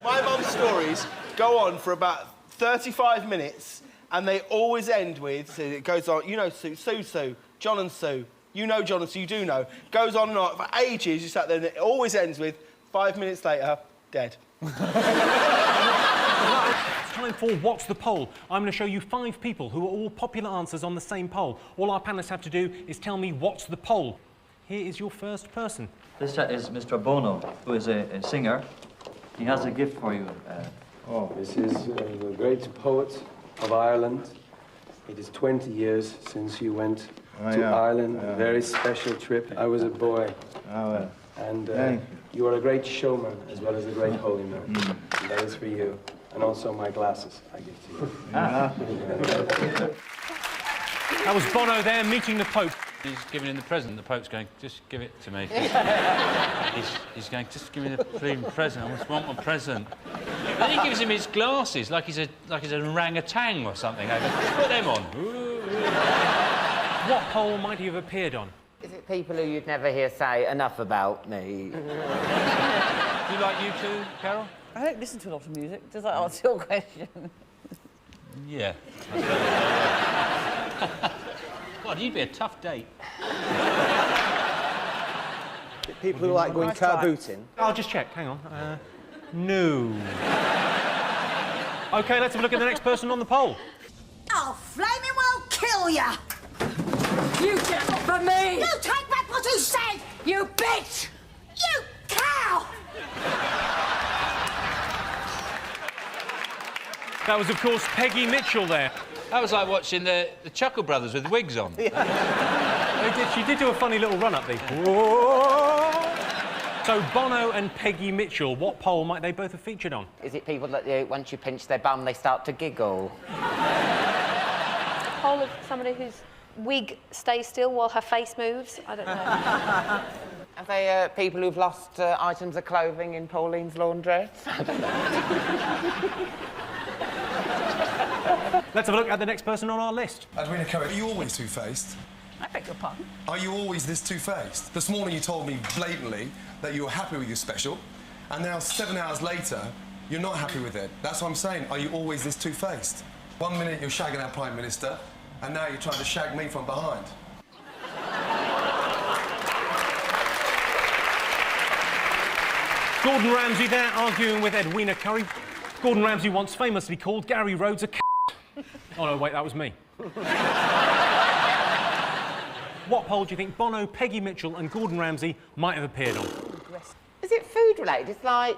My mum's stories go on for about 35 minutes and they always end with, so it goes on, you know Sue, John and Sue, you know John and Sue, you do know, goes on and on for ages, you sat there and it always ends with 5 minutes later, dead. It's time for What's the Poll? I'm going to show you 5 people who are all popular answers on the same poll. All our panellists have to do is tell me what's the poll. Here is your first person. This is Mr. Bono, who is a singer. He has a gift for you. This is the great poet of Ireland. It is 20 years since you went to Ireland, a very special trip. I was a boy. And you are a great showman as well as a great holy man. And that is for you. And also my glasses I give to you. That was Bono there meeting the Pope. He's giving him the present. The Pope's going, just give it to me. he's going, just give me the freaking present. I just want my present. Then he gives him his glasses like he's an orangutan or something. I go, put them on. What poll might he have appeared on? Is it people who you'd never hear say enough about me? Do you like you too, Carol? I don't listen to a lot of music. Does that answer your question? Yeah. God, you'd be a tough date. People who like going car booting. I'll just check, hang on. No. OK, let's have a look at the next person on the poll. I'll flaming well kill ya! You get it for me! You take back what you said! You bitch! You cow! That was, of course, Peggy Mitchell there. That was like watching the Chuckle Brothers with wigs on. She did do a funny little run-up there. So, Bono and Peggy Mitchell, what poll might they both have featured on? Is it people that, once you pinch their bum, they start to giggle? A poll of somebody whose wig stays still while her face moves? I don't know. Are they people who've lost items of clothing in Pauline's laundry? Let's have a look at the next person on our list. Edwina Curry, are you always two-faced? I beg your pardon? Are you always this two-faced? This morning you told me blatantly that you were happy with your special, and now 7 hours later, you're not happy with it. That's what I'm saying. Are you always this two-faced? 1 minute you're shagging our Prime Minister, and now you're trying to shag me from behind. Gordon Ramsay there, arguing with Edwina Curry. Gordon Ramsay once famously called Gary Rhodes a c***. Oh, no, wait, that was me. What poll do you think Bono, Peggy Mitchell and Gordon Ramsay might have appeared on? Is it food-related? It's like,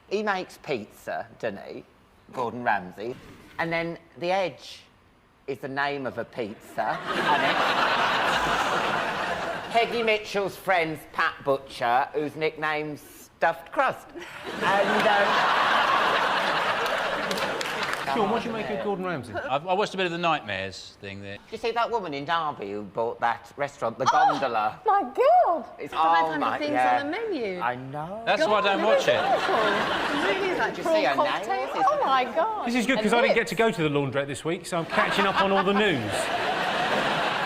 he makes pizza, doesn't he? Gordon Ramsay. And then The Edge is the name of a pizza, isn't it? Peggy Mitchell's friend's Pat Butcher, whose nickname's Stuffed Crust. And, Sean, what do you make of Gordon Ramsay? I watched a bit of the Nightmares thing there. Did you see that woman in Derby who bought that restaurant, the Gondola? My God! It's the 500 things on the menu. I know. That's why I don't watch it. Really is that Did you see her nails? Oh, my God. This is good, because I didn't get to go to the laundrette this week, so I'm catching up on all the news.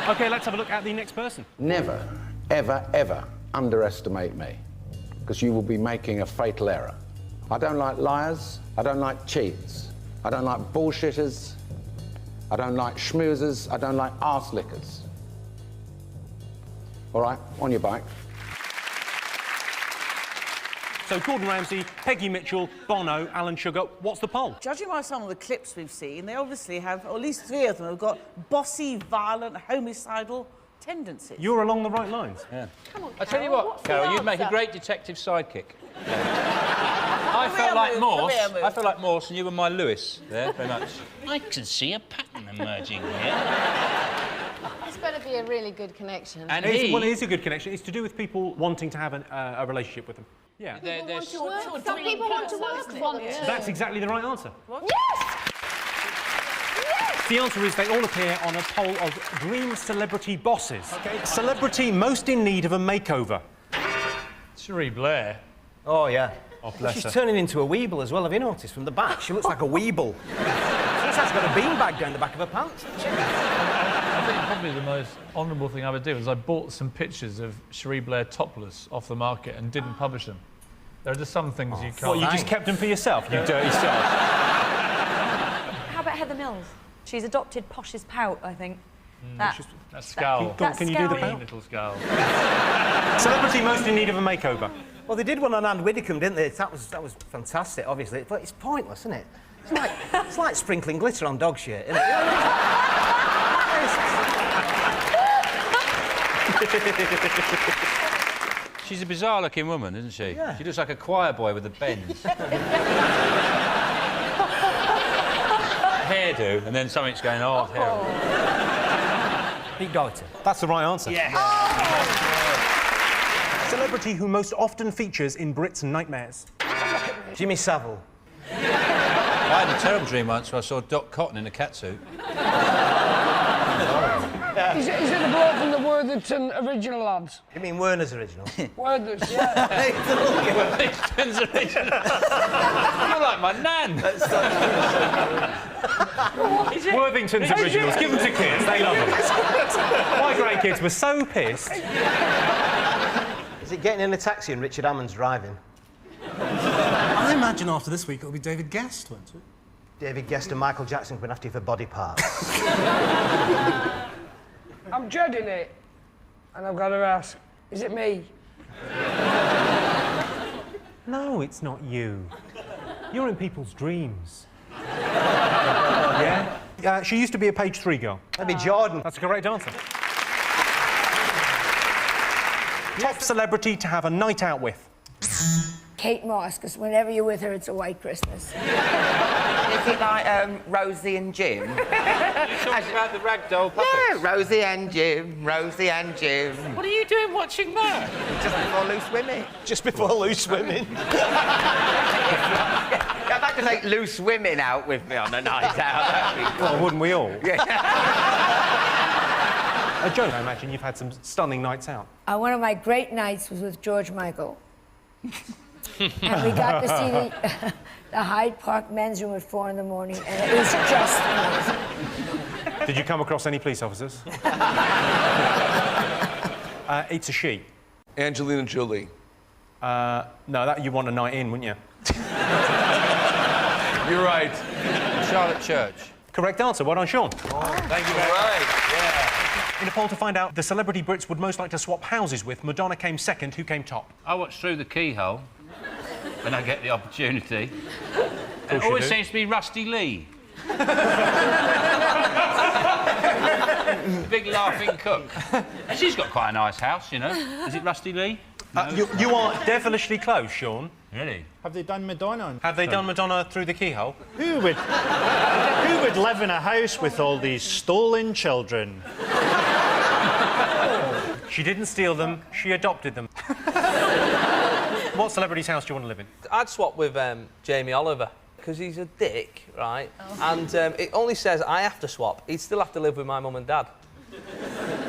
OK, let's have a look at the next person. Never, ever, ever underestimate me, because you will be making a fatal error. I don't like liars. I don't like cheats. I don't like bullshitters. I don't like schmoozers. I don't like arse lickers. All right, on your bike. So, Gordon Ramsay, Peggy Mitchell, Bono, Alan Sugar. What's the poll? Judging by some of the clips we've seen, they obviously have, or at least 3 of them, have got bossy, violent, homicidal tendencies. You're along the right lines. Yeah. Come on, I tell you what, Carol, you'd make a great detective sidekick. I felt like Morse, and you were my Lewis there, very much. I can see a pattern emerging here. This better be a really good connection. And well, it is a good connection. It's to do with people wanting to have a relationship with them. Yeah. Some people want to work for them. That's exactly the right answer. What? Yes! Yes! The answer is they all appear on a poll of dream celebrity bosses. OK, celebrity most in need of a makeover. Cherie Blair. Oh, yeah. Oh, bless She's her. turning into a weeble as well, have you noticed? From the back, she looks like a weeble. She's got a beanbag down the back of her pants. I think probably the most honourable thing I would do is I bought some pictures of Cherie Blair topless off the market and didn't publish them. There are just some things you can't... What, you just kept them for yourself, you dirty soul? How about Heather Mills? She's adopted Posh's pout, I think. That's scowl. Can you do the pout? Little scowl. Celebrity most in need of a makeover. Well, they did one on Anne Widdecombe, didn't they? That was fantastic, obviously, but it's pointless, isn't it? It's like sprinkling glitter on dog shit, isn't it? She's a bizarre-looking woman, isn't she? Yeah. She looks like a choir boy with a bends. Hairdo, and then something's going on. Pete Doherty. That's the right answer. Yeah. Celebrity who most often features in Brits' nightmares. Jimmy Savile. I had a terrible dream once where I saw Doc Cotton in a catsuit. Is it the bloke from the Worthington original lads? You mean Werner's original? Worthington, yeah. Worthington's original. You're like my nan. Worthington's originals. Give them to kids. They love them. My grandkids were so pissed. Is it getting in a taxi and Richard Hammond's driving? I imagine after this week it'll be David Guest, won't it? David Guest and Michael Jackson have been after you for body parts. I'm dreading it. And I've got to ask, is it me? No, it's not you. You're in people's dreams. Yeah? She used to be a page 3 girl. That'd be Jordan. That's a correct answer. Top celebrity to have a night out with. Kate Moss, because whenever you're with her, it's a white Christmas. Is it like Rosie and Jim? You're talking about the ragdoll puppets? No, Rosie and Jim, Rosie and Jim. What are you doing watching that? Just before Loose Women. Just before Loose Women. I'd like to take Loose Women out with me on a night out. Well, wouldn't we all? Yeah. Joan, I imagine you've had some stunning nights out. One of my great nights was with George Michael. And we got to see the Hyde Park men's room at 4 in the morning, and it was just amazing. Did you come across any police officers? It's a she. Angelina Jolie. No, that you want a night in, wouldn't you? You're right. Charlotte Church. Correct answer. Well done, Sean. Thank you very much. Yeah. In a poll to find out the celebrity Brits would most like to swap houses with, Madonna came second. Who came top? I watch Through the Keyhole when I get the opportunity. It It always seems to be Rusty Lee. Big laughing cook. And she's got quite a nice house, you know. Is it Rusty Lee? No. You are devilishly close, Sean. Really? Have they done Madonna? Have they done Madonna Through the Keyhole? Who would live in a house with all these stolen children? She didn't steal them, she adopted them. What celebrity's house do you want to live in? I'd swap with Jamie Oliver, because he's a dick, right? And it only says I have to swap. He'd still have to live with my mum and dad.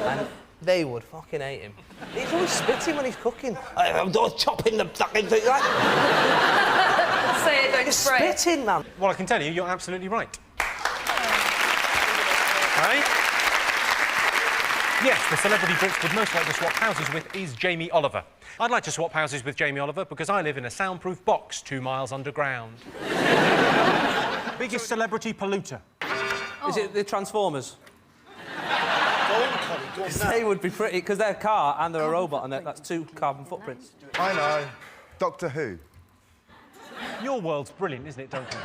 And they would fucking hate him. He's always spitting when he's cooking. I'm chopping the fucking thing. Like... Say it, don't He's spray it. spitting, man. Well, I can tell you, you're absolutely right. Right? Yes, the celebrity Brits would most like to swap houses with is Jamie Oliver. I'd like to swap houses with Jamie Oliver because I live in a soundproof box 2 miles underground. Biggest celebrity polluter. Is it the Transformers? They would be pretty, because they're a car and they're a robot, and that's 2 carbon footprints. I know. Doctor Who. Your world's brilliant, isn't it, Duncan?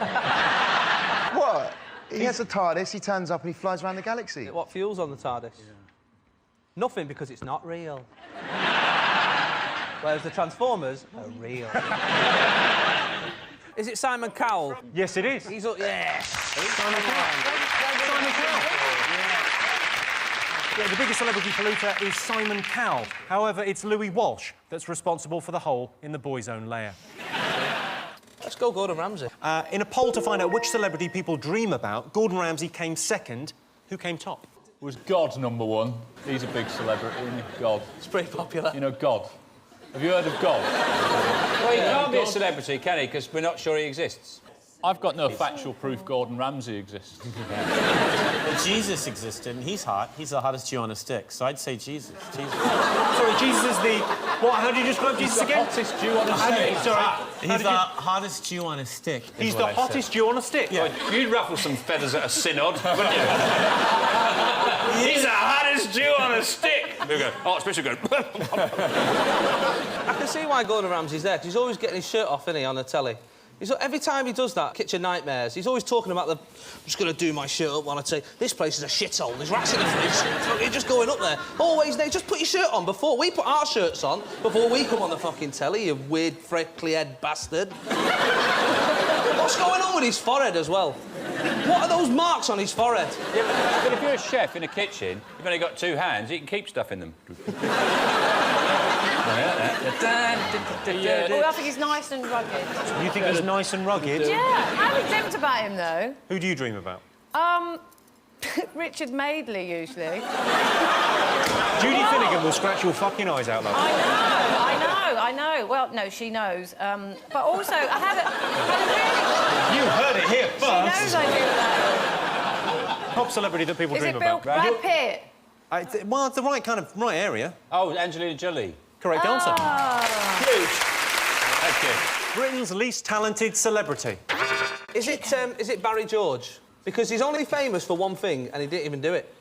What? He has a TARDIS, he turns up and he flies around the galaxy. What fuel's on the TARDIS? Yeah. Nothing, because it's not real. Whereas the Transformers are real. Is it Simon Cowell? Yes, it is. He's up, yes. Simon Cowell. Simon Cowell. Yeah, the biggest celebrity polluter is Simon Cowell. However, it's Louis Walsh that's responsible for the hole in the boy's own layer. Let's go Gordon Ramsay. In a poll to find out which celebrity people dream about, Gordon Ramsay came second. Who came top? Was God #1? He's a big celebrity, isn't he? God. It's pretty popular. You know God. Have you heard of God? Well, he can't be a celebrity, can he? Because we're not sure he exists. I've got no factual proof Gordon Ramsay exists. Well, Jesus existed, and he's hot. He's the hottest Jew on a stick, so I'd say Jesus. Sorry, Jesus is the What? How do you describe Jesus again? He's the hottest Jew on a stick. Sorry. He's the hottest Jew on a stick. He's the hottest Jew on a stick? Yeah. You'd ruffle some feathers at a synod, wouldn't you? He's the hottest Jew on a stick! We go, Archbishop goes... I can see why Gordon Ramsay's there, 'cause he's always getting his shirt off, isn't he, on the telly? Every time he does that, Kitchen Nightmares, he's always talking about I'm just going to do my shirt up while I say, this place is a shithole, there's rats in the fridge, you're just going up there. Always, just put your shirt on before we put our shirts on, before we come on the fucking telly, you weird, freckly-head bastard. What's going on with his forehead as well? What are those marks on his forehead? Yeah, but if you're a chef in a kitchen, you've only got 2 hands, you can keep stuff in them. Oh, I think he's nice and rugged. You think he's nice and rugged? Yeah, I'm dreamt about him, though. Who do you dream about? Richard Madeley, usually. Judy Finnegan will scratch your fucking eyes out, love. I know. Well, no, she knows. But also, I had a really... You heard it here first. She knows I do that. Top celebrity that people dream about. Brad Pitt? Well, it's the right area. Oh, Angelina Jolie. Correct answer. Huge. Thank you. Britain's least talented celebrity. Is it Barry George? Because he's only famous for one thing, and he didn't even do it.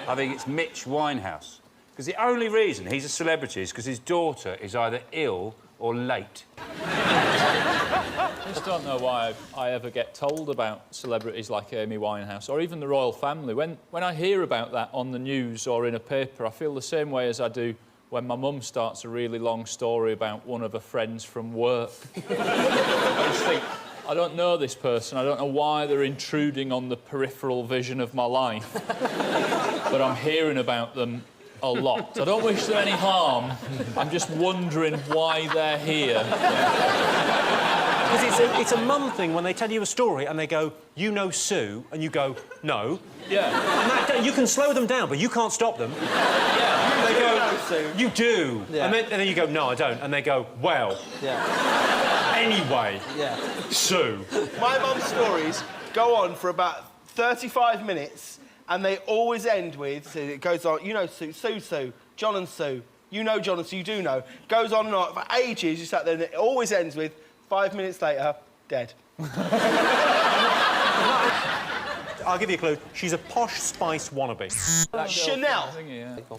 I think it's Mitch Winehouse. Because the only reason he's a celebrity is because his daughter is either ill or late. I just don't know why I ever get told about celebrities like Amy Winehouse or even the royal family. When I hear about that on the news or in a paper, I feel the same way as I do when my mum starts a really long story about one of her friends from work. I just think, I don't know this person, I don't know why they're intruding on the peripheral vision of my life, but I'm hearing about them a lot. I don't wish them any harm, I'm just wondering why they're here. Because it's a mum thing when they tell you a story and they go, you know Sue, and you go, no. Yeah. And you can slow them down, but you can't stop them. Yeah. They go, you do. Yeah. And then you go, no, I don't. And they go, well. Yeah. Anyway. Yeah. Sue. My mum's stories go on for about 35 minutes, and they always end with, so it goes on, you know Sue, John and Sue, you know John and Sue, you do know. Goes on and on for ages, you sat there, and it always ends with, 5 minutes later, dead. I'll give you a clue. She's a posh Spice wannabe. Chanel.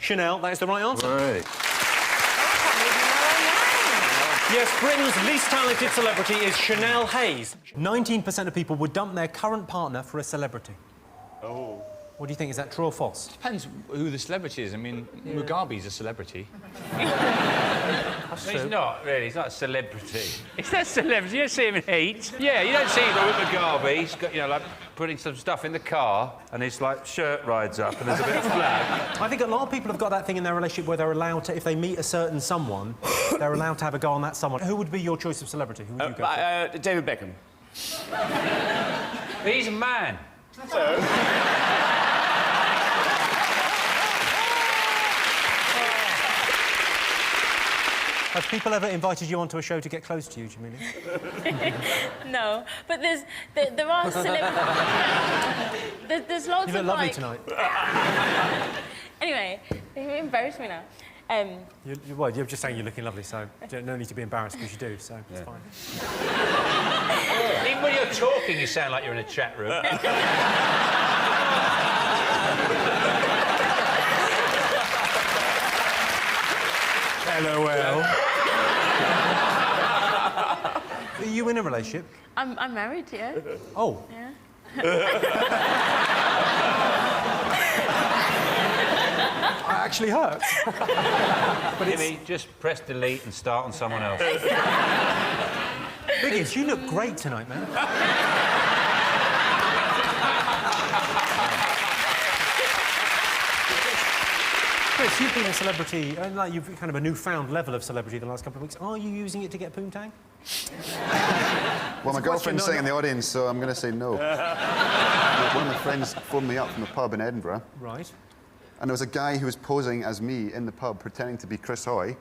Chanel, that is the right answer. Right. Yes, Britain's least talented celebrity is Chanel Hayes. 19% of people would dump their current partner for a celebrity. Oh. What do you think? Is that true or false? Depends who the celebrity is. I mean, Mugabe's a celebrity. He's not, really. He's not a celebrity. He's not a celebrity. You don't see him in Heat. Yeah, you don't see him with Mugabe. He's got, like, putting some stuff in the car, and his, shirt rides up, and there's a bit of flag. I think a lot of people have got that thing in their relationship where they're allowed to, if they meet a certain someone, they're allowed to have a go on that someone. Who would be your choice of celebrity? Who would you go for? David Beckham. He's a man. Have people ever invited you onto a show to get close to you, Jamelia? No, but there are celebrities. there's lots You look of lovely tonight. Anyway, you embarrass me now. You're just saying you're looking lovely, so no need to be embarrassed because you do, so it's fine. Even when you're talking, you sound like you're in a chat room. LOL. Are you in a relationship? I'm married, yeah. Oh. Yeah. That actually hurts. But Jimmy, just press delete and start on someone else. Biggins, you look great tonight, man. Chris, you've been a celebrity, you've kind of a newfound level of celebrity the last couple of weeks. Are you using it to get poontang? Well, my girlfriend's sitting in the audience, so I'm going to say no. One of my friends phoned me up from a pub in Edinburgh. Right. And there was a guy who was posing as me in the pub, pretending to be Chris Hoy,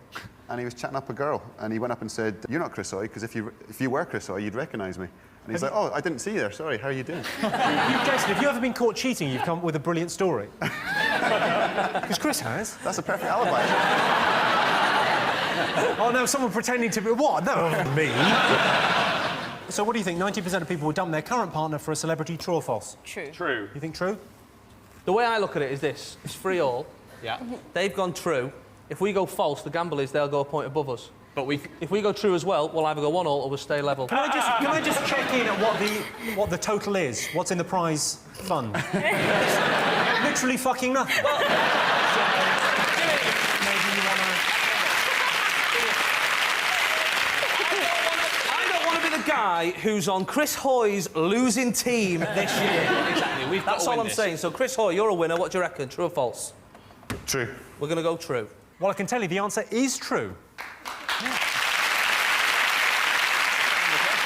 and he was chatting up a girl. And he went up and said, "You're not Chris Hoy, because if you were Chris Hoy, you'd recognise me." And he's like, "Oh, I didn't see you there. Sorry. How are you doing?" Jason, have you ever been caught cheating? You've come up with a brilliant story. Because Chris has. That's a perfect alibi. Oh, no, someone pretending to be... What? No, me. So what do you think? 90% of people would dump their current partner for a celebrity, true or false? True. True. You think true? The way I look at it is this. It's 3-all. Yeah. They've gone true. If we go false, the gamble is they'll go a point above us. But if we go true as well, we'll either go 1-all or we'll stay level. Can I just check in at what the total is? What's in the prize fund? Literally fucking nothing. Maybe you want to... I don't want to be the guy who's on Chris Hoy's losing team this year. Exactly. That's all I'm saying. So, Chris Hoy, you're a winner. What do you reckon? True or false? True. We're going to go true. Well, I can tell you the answer is true.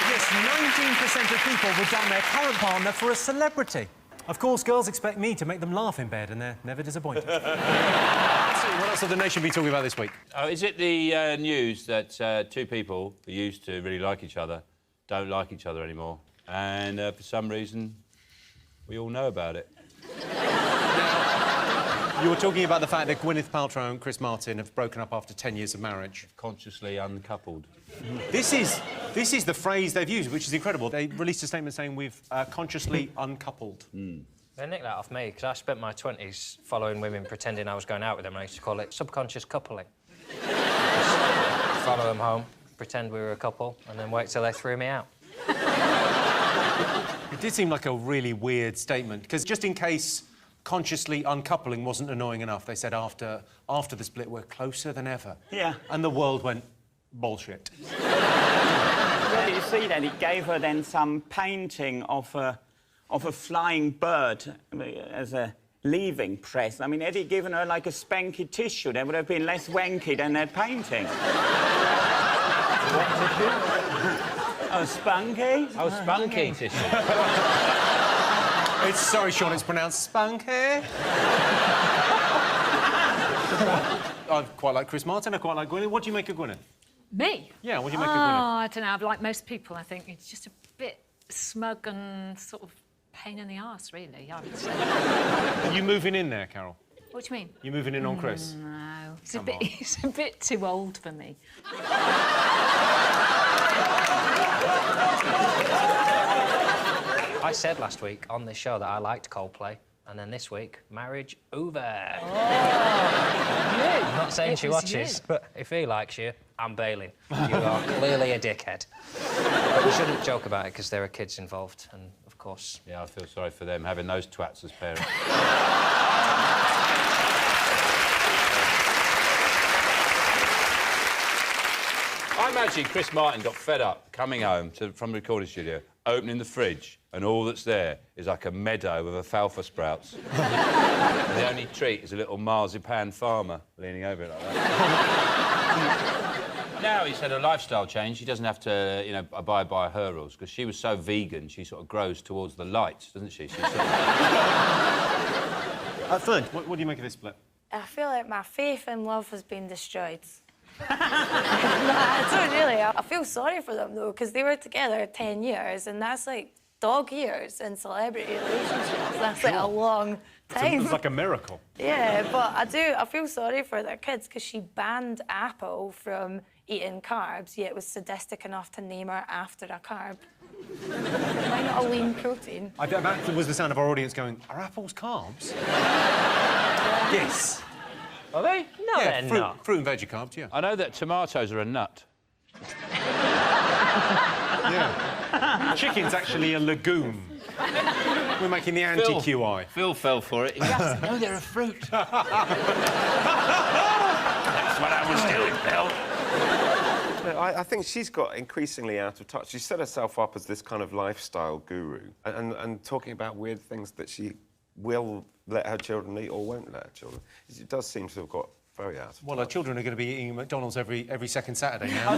Yes, 19% of people would dump their current partner for a celebrity. Of course, girls expect me to make them laugh in bed, and they're never disappointed. So, what else have the nation been talking about this week? Oh, is it the news that two people who used to really like each other don't like each other anymore? And for some reason, we all know about it. You were talking about the fact that Gwyneth Paltrow and Chris Martin have broken up after 10 years of marriage. Consciously uncoupled. This is the phrase they've used, which is incredible. They released a statement saying we've consciously uncoupled. They nicked that off me, because I spent my 20s following women pretending I was going out with them, and I used to call it subconscious coupling. Just follow them home, pretend we were a couple, and then wait till they threw me out. It did seem like a really weird statement, because just in case consciously uncoupling wasn't annoying enough, they said after the split, we're closer than ever. Yeah. And the world went, bullshit. Yeah, you see that? It gave her then some painting of a flying bird as a leaving present. I mean, had he given her, like, a spanky tissue, there would have been less wanky than that painting. What tissue? Oh, spunky? Oh, spunky tissue. Sorry, Sean, it's pronounced spunky. I quite like Chris Martin, I quite like Gwyneth. What do you make of Gwyneth? Me? Yeah, what do you make of Gwyneth? I don't know, like most people, I think it's just a bit smug and sort of pain in the arse, really, I would say. Are you moving in there, Carol? What do you mean? You moving in on Chris? No, it's a bit too old for me. I said last week on this show that I liked Coldplay, and then this week, marriage over. Oh. I'm not saying she watches, but if he likes you, I'm bailing. You are clearly a dickhead. But we shouldn't joke about it, because there are kids involved, and of course... Yeah, I feel sorry for them, having those twats as parents. I imagine Chris Martin got fed up coming home from the recording studio, opening the fridge, and all that's there is like a meadow of alfalfa sprouts. And the only treat is a little marzipan farmer leaning over it like that. Now he's had a lifestyle change. He doesn't have to, you know, abide by her rules, because she was so vegan, she sort of grows towards the light, doesn't she? She's sort of... Fern, what do you make of this split? I feel like my faith in love has been destroyed. No, I don't really. I feel sorry for them, though, because they were together 10 years, and that's, like, dog years in celebrity relationships. That's, like, a long time. It's like a miracle. Yeah, but I feel sorry for their kids, because she banned Apple from eating carbs, yet was sadistic enough to name her after a carb. Why not a lean protein? That was the sound of our audience going, are apples carbs? Yes. Are they? No, yeah, they're not. Fruit and veggie carbs, yeah. I know that tomatoes are a nut. Yeah. Chicken's actually a legume. We're making the anti-QI. Phil fell for it. Yes, no, they're a fruit. That's what I was doing, Phil. I think she's got increasingly out of touch. She set herself up as this kind of lifestyle guru and talking about weird things that she will let her children eat or won't let her children. It does seem to have got very out of touch. Well, our children are going to be eating McDonald's every second Saturday now.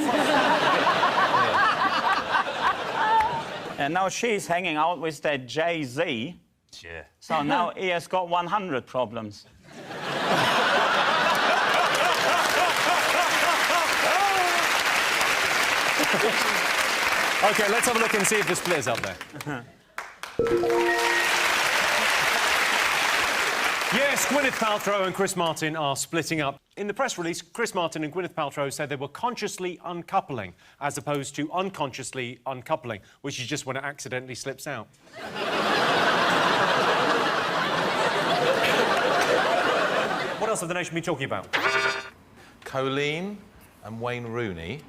And now she's hanging out with that Jay-Z. Yeah. So now he has got 100 problems. OK, let's have a look and see if the split is up there. Yes, Gwyneth Paltrow and Chris Martin are splitting up. In the press release, Chris Martin and Gwyneth Paltrow said they were consciously uncoupling, as opposed to unconsciously uncoupling, which is just when it accidentally slips out. What else have the nation been talking about? Colleen and Wayne Rooney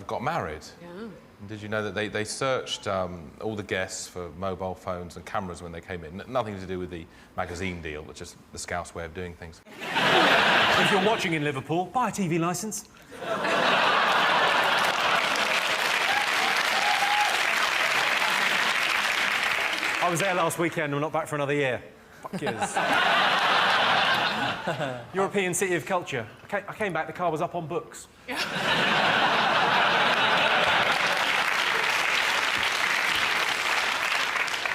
got married. Yeah. Did you know that they searched all the guests for mobile phones and cameras when they came in? Nothing to do with the magazine deal, but just the Scouse way of doing things. If you're watching in Liverpool, buy a TV licence. I was there last weekend and I'm not back for another year. Fuck yous. European City of Culture. I came back, the car was up on books.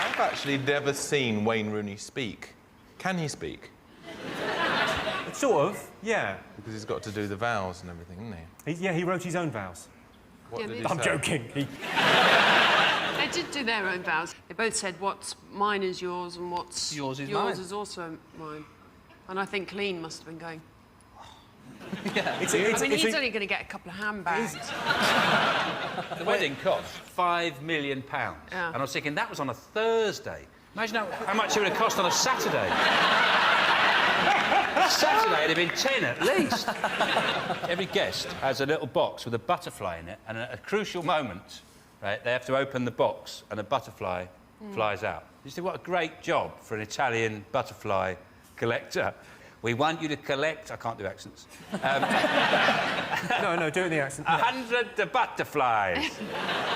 I've actually never seen Wayne Rooney speak. Can he speak? Sort of, yeah. Because he's got to do the vows and everything, isn't he? Yeah, he wrote his own vows. What did he I'm say? joking. They did do their own vows. They both said what's mine is yours and what's yours is yours mine. is also mine. And I think Colleen must have been going... Yeah. I mean, he's only going to get a couple of handbags. The wedding cost £5 million. Yeah. And I was thinking, that was on a Thursday. Imagine how much it would have cost on a Saturday. Saturday, it'd have been 10 at least. Every guest has a little box with a butterfly in it, and at a crucial moment, right, they have to open the box and a butterfly flies out. You see, what a great job for an Italian butterfly collector. We want you to collect... I can't do accents. No, do it in the accent. 100 butterflies.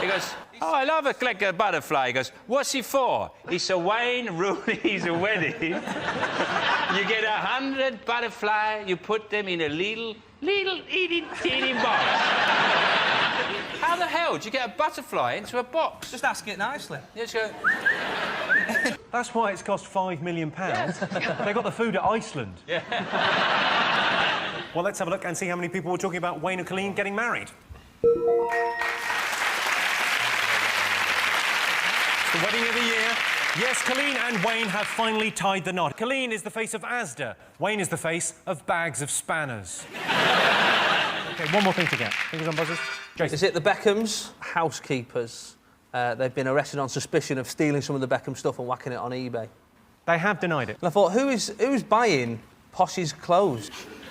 He goes, oh, I love a collect a butterfly. He goes, what's he for? It's a Wayne Rooney's wedding. You get 100 butterflies, you put them in a little teeny box. How the hell do you get a butterfly into a box? Just ask it nicely. Just go... That's why it's cost £5 million. They got the food at Iceland. Yeah. Well, let's have a look and see how many people were talking about Wayne and Colleen getting married. It's the wedding of the year. Yes, Colleen and Wayne have finally tied the knot. Colleen is the face of Asda. Wayne is the face of bags of spanners. OK, one more thing to get. Fingers on buzzers. Jason. Is it the Beckhams' housekeepers? They've been arrested on suspicion of stealing some of the Beckham stuff and whacking it on eBay. They have denied it. And I thought, who's buying Posh's clothes?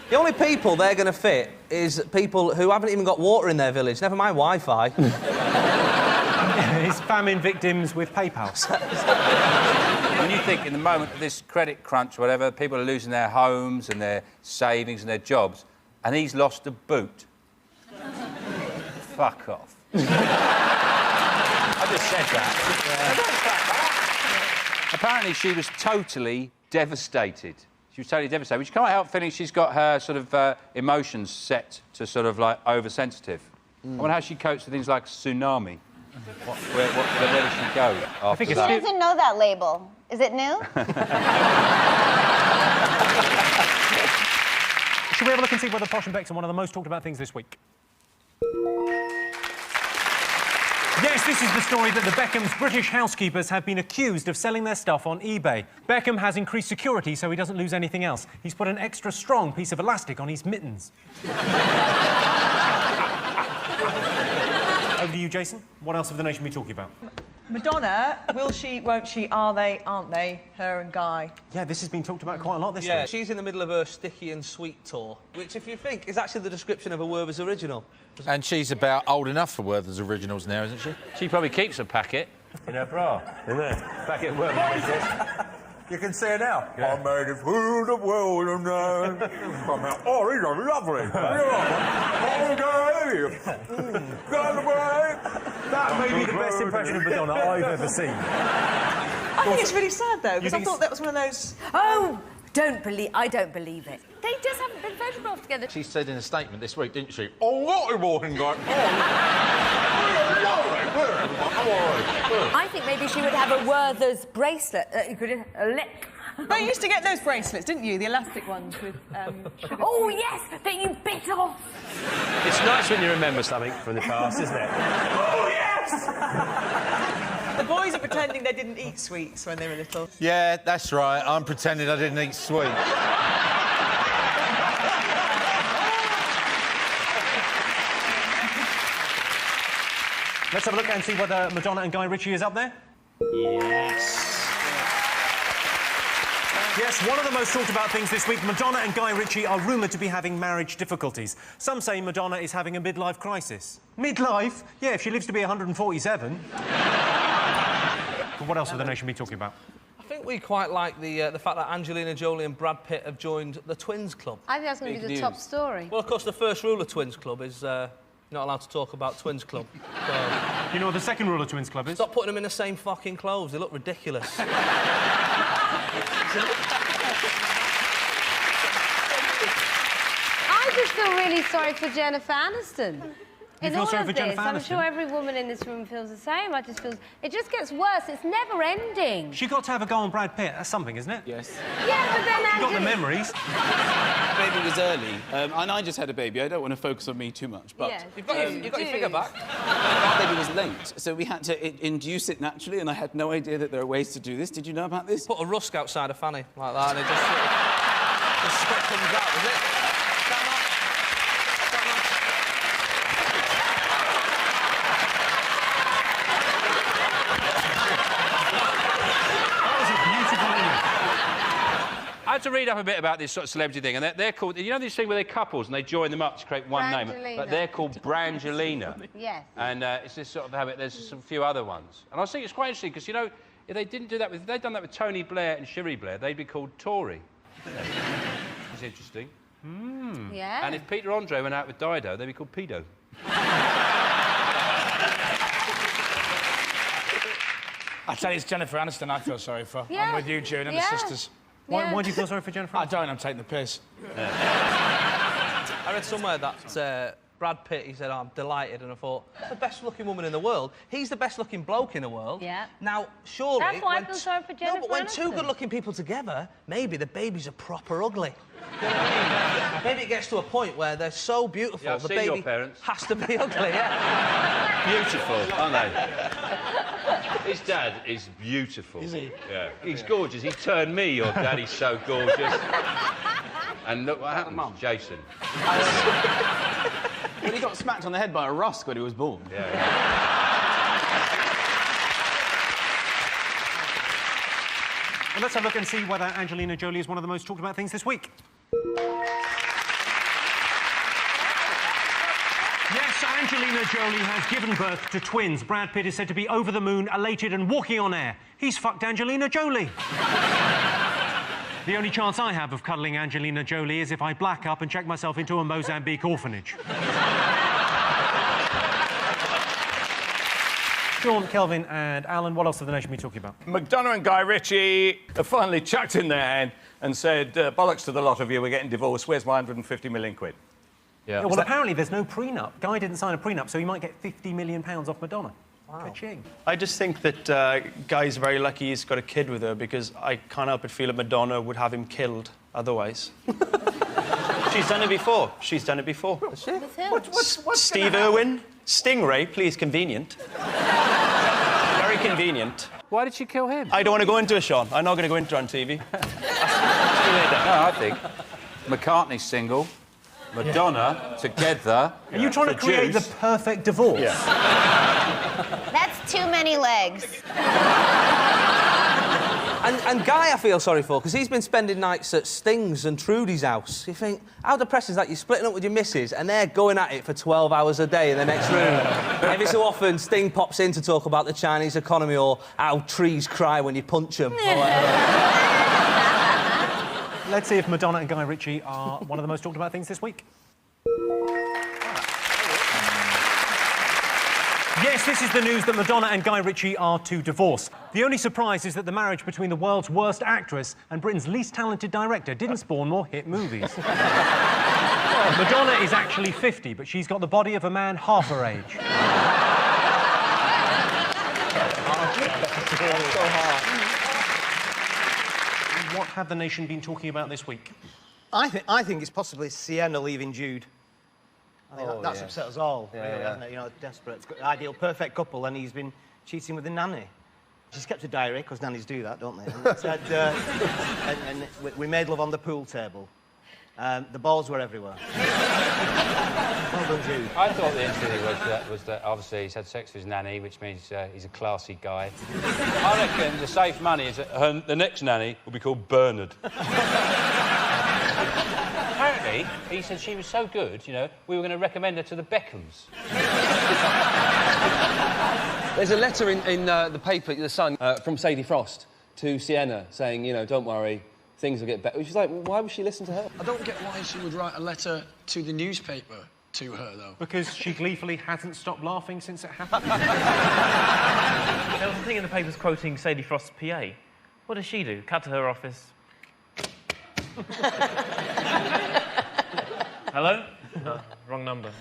The only people they're going to fit is people who haven't even got water in their village, never mind Wi-Fi. It's famine victims with PayPal. When you think in the moment of this credit crunch or whatever, people are losing their homes and their savings and their jobs, and he's lost a boot. Fuck off. I just said that. Yeah. Apparently, she was totally devastated. She was totally devastated, which can't help feeling she's got her sort of emotions set to sort of like oversensitive. I wonder how she copes with things like tsunami. Where does she go? After Who that? doesn't know that label? Is it new? Should we have a look and see whether Posh and Bex are one of the most talked about things this week? Yes, this is the story that the Beckhams' British housekeepers have been accused of selling their stuff on eBay. Beckham has increased security so he doesn't lose anything else. He's put an extra strong piece of elastic on his mittens. Over to you, Jason. What else have the nation been talking about? Madonna, will she, won't she, are they, aren't they, her and Guy? Yeah, this has been talked about quite a lot this Yeah, week. she's in the middle of her Sticky and Sweet tour, which, if you think, is actually the description of a Werther's original. And she's about old enough for Werther's originals now, isn't she? She probably keeps a packet. In her bra, isn't it? Back at work. You can see her now. Yeah. I made it through the world and oh, these are lovely. That may be the best impression of Madonna I've ever seen. I think it's really sad, though, because I thought that was one of those... Oh, I don't believe it. They just haven't been photographed together. She said in a statement this week, didn't she? Oh, what a walking guy. I think maybe she would have a Werther's bracelet that you could lick. They used to get those bracelets, didn't you? The elastic ones with sugar. Oh, yes, that you bit off. It's nice when you remember something from the past, isn't it? Oh, yes! The boys are pretending they didn't eat sweets when they were little. Yeah, that's right. I'm pretending I didn't eat sweets. Let's have a look and see whether Madonna and Guy Ritchie is up there. Yes. Yes, one of the most talked about things this week, Madonna and Guy Ritchie are rumoured to be having marriage difficulties. Some say Madonna is having a midlife crisis. Midlife? Yeah, if she lives to be 147. But what else will the nation be talking about? I think we quite like the fact that Angelina Jolie and Brad Pitt have joined the Twins Club. I think that's going to be the top story. Well, of course, the first rule of Twins Club is not allowed to talk about Twins Club. So... You know what the second rule of Twins Club is? Stop putting them in the same fucking clothes. They look ridiculous. I just feel really sorry for Jennifer Aniston. You feel sorry for Jennifer I'm Aniston? sure every woman in this room feels the same. I just feel... It just gets worse. It's never ending. She got to have a go on Brad Pitt. That's something, isn't it? Yes. Yeah, but then You got the memories. Baby was early, and I just had a baby. I don't want to focus on me too much, but... Yeah, You've got your figure back. Our baby was late, so we had to induce it naturally, and I had no idea that there are ways to do this. Did you know about this? Put a rusk outside of Fanny, like that, and it just... the spit comes out, is it? I had to read up a bit about this sort of celebrity thing, and they're called... You know this thing where they're couples and they join them up to create one name? But they're called Brangelina. Yes. And it's this sort of habit. There's a few other ones. And I think it's quite interesting, because, you know, if they didn't do that with... If they'd done that with Tony Blair and Cherie Blair, they'd be called Tory. It's interesting. Yeah. And if Peter Andre went out with Dido, they'd be called Pedo. I tell you, it's Jennifer Aniston I feel sorry for. Yeah. I'm with you, June, and the sisters. Why do you feel sorry for Jennifer Aniston? I don't, I'm taking the piss. I read somewhere that Brad Pitt, he said, oh, I'm delighted, and I thought, that's the best-looking woman in the world. He's the best-looking bloke in the world. Yeah. Now, surely... That's why I feel sorry for Jennifer No, but when two Aniston. good-looking people together, maybe the babies are proper ugly. You know what I mean? Maybe it gets to a point where they're so beautiful, Yeah, I've the seen baby your parents. has to be ugly, yeah. Beautiful, aren't they? His dad is beautiful. Is he? Yeah. He's gorgeous. He turned me, your dad. He's so gorgeous. And look what happened, Jason. Well, he got smacked on the head by a rusk when he was born. Yeah. Well, let's have a look and see whether Angelina Jolie is one of the most talked about things this week. Yes, Angelina Jolie has given birth to twins. Brad Pitt is said to be over the moon, elated and walking on air. He's fucked Angelina Jolie. The only chance I have of cuddling Angelina Jolie is if I black up and check myself into a Mozambique orphanage. Sean, Kelvin and Alan, what else have the nation been talking about? Madonna and Guy Ritchie have finally chucked in their hand and said, bollocks to the lot of you, we're getting divorced, where's my 150 million quid? Yeah, well, apparently there's no prenup. Guy didn't sign a prenup, so he might get £50 million off Madonna. Wow. Ka-ching. I just think that Guy's very lucky he's got a kid with her, because I can't help but feel that Madonna would have him killed otherwise. She's done it before. She's done it before. What's Steve Irwin, Stingray, please, convenient. Very convenient. Why did she kill him? I don't want to go into it, Sean. I'm not going to go into it on TV. No, I think McCartney's single, Madonna together. Are you trying to create the perfect divorce? Yeah. That's too many legs. And Guy I feel sorry for, because he's been spending nights at Sting's and Trudy's house. You think, how depressing is that? You're splitting up with your missus and they're going at it for 12 hours a day in the next room. Every so often, Sting pops in to talk about the Chinese economy or how trees cry when you punch them. Let's see if Madonna and Guy Ritchie are one of the most talked about things this week. Yes, this is the news that Madonna and Guy Ritchie are to divorce. The only surprise is that the marriage between the world's worst actress and Britain's least talented director didn't spawn more hit movies. Madonna is actually 50, but she's got the body of a man half her age. What have the nation been talking about this week? I think it's possibly Sienna leaving Jude. I think that's upset us all, really, hasn't it? You know, desperate. It's got the ideal, perfect couple, and he's been cheating with the nanny. She's kept a diary, because nannies do that, don't they? And it said, and we made love on the pool table. The balls were everywhere. Well done, Jude. I thought the interview was that obviously he's had sex with his nanny, which means he's a classy guy. I reckon the safe money is that the next nanny will be called Bernard. Apparently, he said she was so good, you know, we were going to recommend her to the Beckhams. There's a letter in the paper, The Sun, from Sadie Frost to Sienna saying, you know, don't worry, things will get better. She's like, why would she listen to her? I don't get why she would write a letter to the newspaper to her, though. Because she gleefully hasn't stopped laughing since it happened. There was a thing in the papers quoting Sadie Frost's PA. What does she do? Cut to her office. Hello? Wrong number.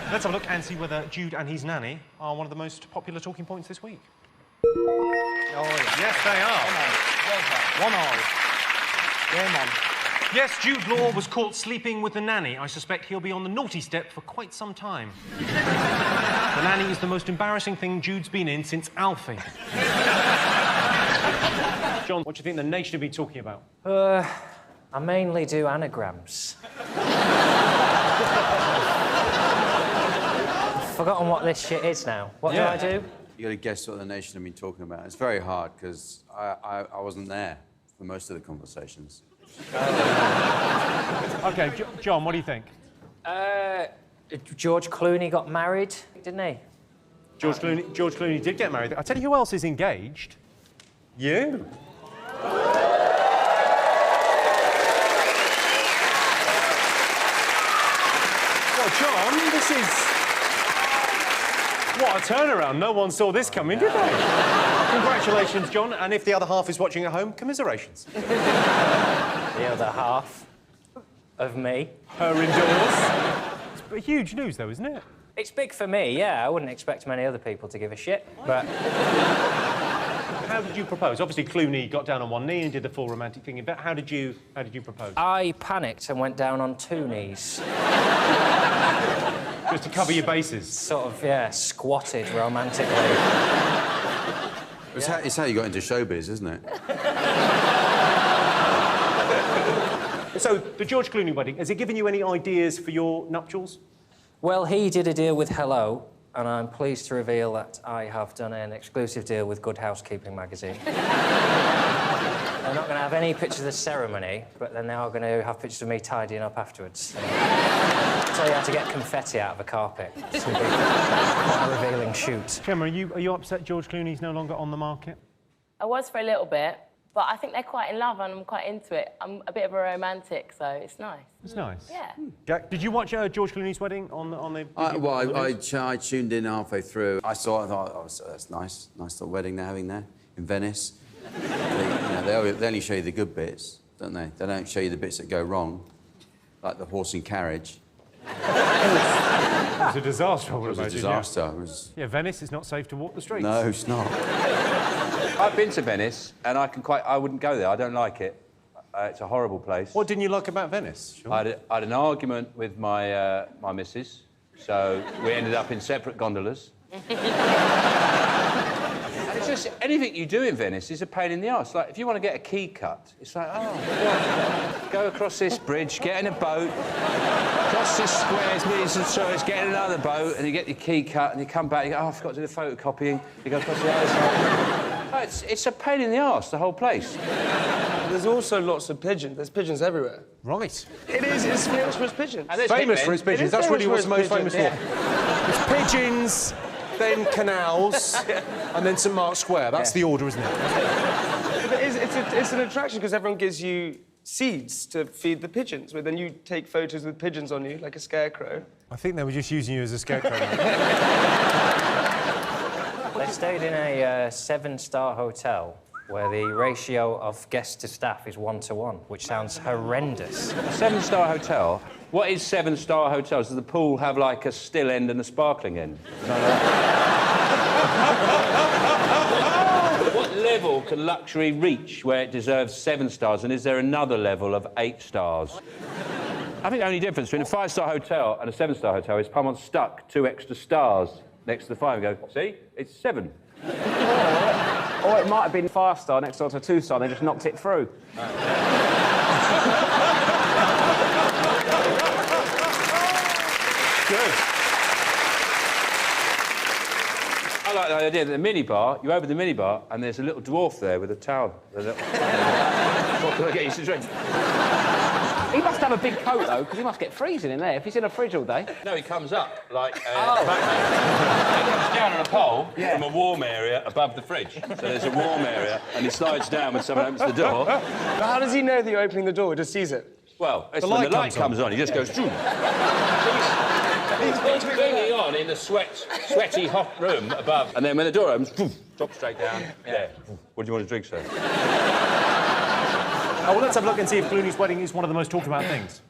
Let's have a look and see whether Jude and his nanny are one of the most popular talking points this week. Oh, Yes, they are. One all. Game on. Yes, Jude Law was caught sleeping with the nanny. I suspect he'll be on the naughty step for quite some time. The nanny is the most embarrassing thing Jude's been in since Alfie. John, what do you think the nation will be talking about? I mainly do anagrams. I've forgotten what this shit is now. What do I do? You got to guess what the nation have been talking about. It's very hard because I wasn't there for most of the conversations. OK, John, what do you think? George Clooney got married, didn't he? George Clooney did get married. I'll tell you who else is engaged. You. Well, John, this is... What a turnaround. No one saw this coming, did they? Congratulations, John. And if the other half is watching at home, commiserations. The other half of me. Her indoors. It's huge news, though, isn't it? It's big for me, yeah. I wouldn't expect many other people to give a shit, but... How did you propose? Obviously, Clooney got down on one knee and did the full romantic thing. But how did you propose? I panicked and went down on 2 knees. Just to cover your bases? Sort of, yeah, squatted romantically. It's how you got into showbiz, isn't it? So, the George Clooney wedding, has it given you any ideas for your nuptials? Well, he did a deal with Hello, and I'm pleased to reveal that I have done an exclusive deal with Good Housekeeping magazine. They're not going to have any pictures of the ceremony, but then they are going to have pictures of me tidying up afterwards. Tell you how to get confetti out of a carpet. It's going to be quite a revealing shoot. Gemma, are you upset George Clooney's no longer on the market? I was for a little bit, but I think they're quite in love and I'm quite into it. I'm a bit of a romantic, so it's nice. It's nice. Yeah. Jack, did you watch George Clooney's wedding on the... I tuned in halfway through. I saw it, I thought, oh, that's nice. Nice little wedding they're having there in Venice. They only show you the good bits, don't they? They don't show you the bits that go wrong, like the horse and carriage. It was a disaster, I would imagine. It was a disaster. Yeah, Venice is not safe to walk the streets. No, it's not. I've been to Venice, and I wouldn't go there. I don't like it. It's a horrible place. What didn't you like about Venice? Sure. I had an argument with my missus, so we ended up in separate gondolas. And it's just, anything you do in Venice is a pain in the arse. Like, if you want to get a key cut, it's like, oh, go across this bridge, get in a boat, cross this square, get in another boat, and you get your key cut, and you come back, you go, oh, I forgot to do the photocopying, you go across the other side. Oh, it's a pain in the arse, the whole place. There's also lots of pigeons. There's pigeons everywhere. Right. It is. It's famous for its pigeons. Famous for its pigeons. That's really what it's most famous for. It's pigeons, then canals, and then St Mark's Square. That's the order, isn't it? It's an attraction because everyone gives you seeds to feed the pigeons with, and you take photos with pigeons on you, like a scarecrow. I think they were just using you as a scarecrow. They stayed in a 7-star hotel where the ratio of guests to staff is 1-to-1, which sounds horrendous. A 7-star hotel? What is 7-star hotels? Does the pool have, like, a still end and a sparkling end? What level can luxury reach where it deserves 7 stars, and is there another level of 8 stars? I think the only difference between a 5-star hotel and a 7-star hotel is someone stuck 2 extra stars next to the fire and go, see, it's 7. Or it might have been 5-star next door to a 2-star, they just knocked it through. Good. I like the idea that the minibar, you open the minibar and there's a little dwarf there with a towel. What can I get you to drink? He must have a big coat, though, because he must get freezing in there if he's in a fridge all day. No, he comes up like... he comes down on a pole from a warm area above the fridge. So there's a warm area and he slides down when someone opens the door. But how does he know that you're opening the door? He just sees it. Well, it's when the light comes on, he just goes... He's bringing on in the sweaty, hot room above. And then when the door opens, drops straight down. Yeah. What do you want to drink, sir? Oh, well, let's have a look and see if Clooney's wedding is one of the most talked about things.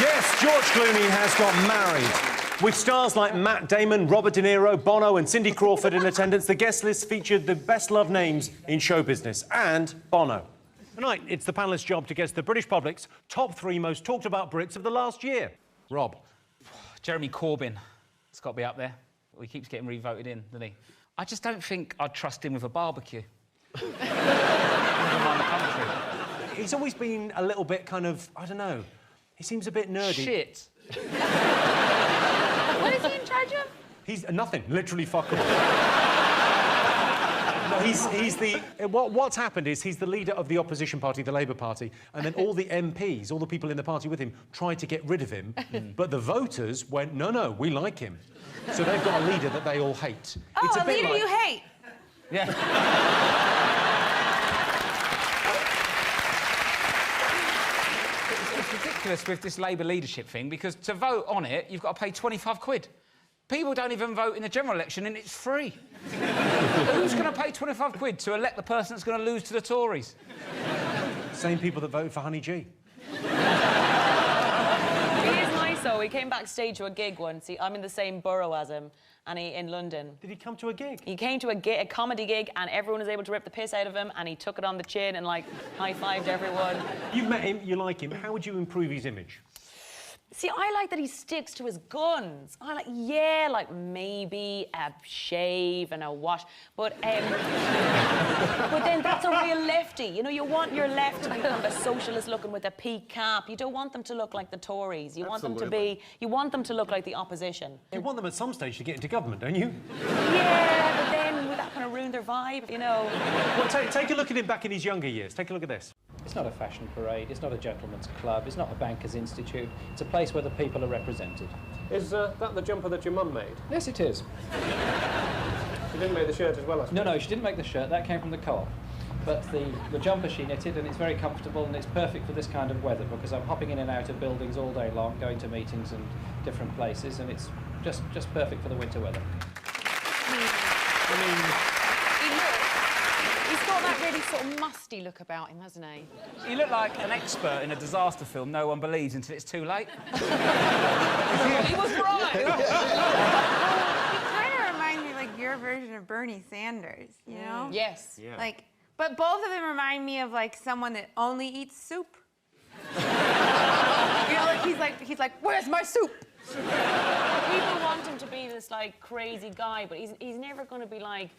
Yes, George Clooney has got married. With stars like Matt Damon, Robert De Niro, Bono and Cindy Crawford in attendance, the guest list featured the best-loved names in show business, and Bono. Tonight, it's the panellists' job to guess the British public's top 3 most talked-about Brits of the last year. Rob. Jeremy Corbyn. It's got to be up there. He keeps getting re-voted in, doesn't he? I just don't think I'd trust him with a barbecue. Never mind the country. He's always been a little bit kind of, I don't know, he seems a bit nerdy. Shit. What is he in charge of? He's nothing, literally fuck all. No, he's the... What's happened is he's the leader of the opposition party, the Labour Party, and then all the MPs, all the people in the party with him, tried to get rid of him, but the voters went, no, we like him. So they've got a leader that they all hate. Oh, it's a leader like... you hate? Yeah. It's ridiculous with this Labour leadership thing, because to vote on it, you've got to pay 25 quid. People don't even vote in the general election and it's free. Who's going to pay 25 quid to elect the person that's going to lose to the Tories? Same people that voted for Honey G. He is nice, though. He came backstage to a gig once. I'm in the same borough as him, and in London. Did he come to a gig? He came to a comedy gig, and everyone was able to rip the piss out of him, and he took it on the chin and, like, high-fived everyone. You've met him, you like him. How would you improve his image? See, I like that he sticks to his guns. I like, yeah, like maybe a shave and a wash, but then that's a real lefty. You know, you want your left to be kind of a socialist looking with a peak cap. You don't want them to look like the Tories. You want them to be, you want them to look like the opposition. You want them at some stage to get into government, don't you? Yeah, but then would that kind of ruin their vibe, you know? Well, take a look at him back in his younger years. Take a look at this. It's not a fashion parade, it's not a gentleman's club, it's not a banker's institute. It's a place where the people are represented. Is that the jumper that your mum made? Yes, it is. She didn't make the shirt as well, I suppose. No, she didn't make the shirt, that came from the co-op. But the jumper she knitted, and it's very comfortable and it's perfect for this kind of weather because I'm hopping in and out of buildings all day long, going to meetings and different places, and it's just perfect for the winter weather. I mean... He's got that really sort of musty look about him, hasn't he? You look like an expert in a disaster film no one believes until it's too late. He was right! He kind of reminds me like your version of Bernie Sanders, you know? Yes. Yeah. Like, but both of them remind me of like someone that only eats soup. You know, like he's like, where's my soup? People want him to be this, like, crazy guy, but he's never going to be, like,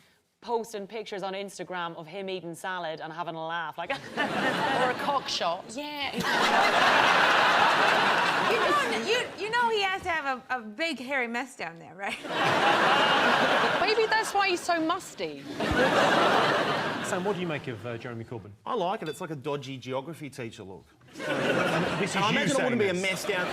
posting pictures on Instagram of him eating salad and having a laugh, like... Or a cock shot. Yeah. You know he has to have a big hairy mess down there, right? Maybe that's why he's so musty. Sam, what do you make of Jeremy Corbyn? I like it. It's like a dodgy geography teacher look. This is I imagine it wouldn't be a mess down...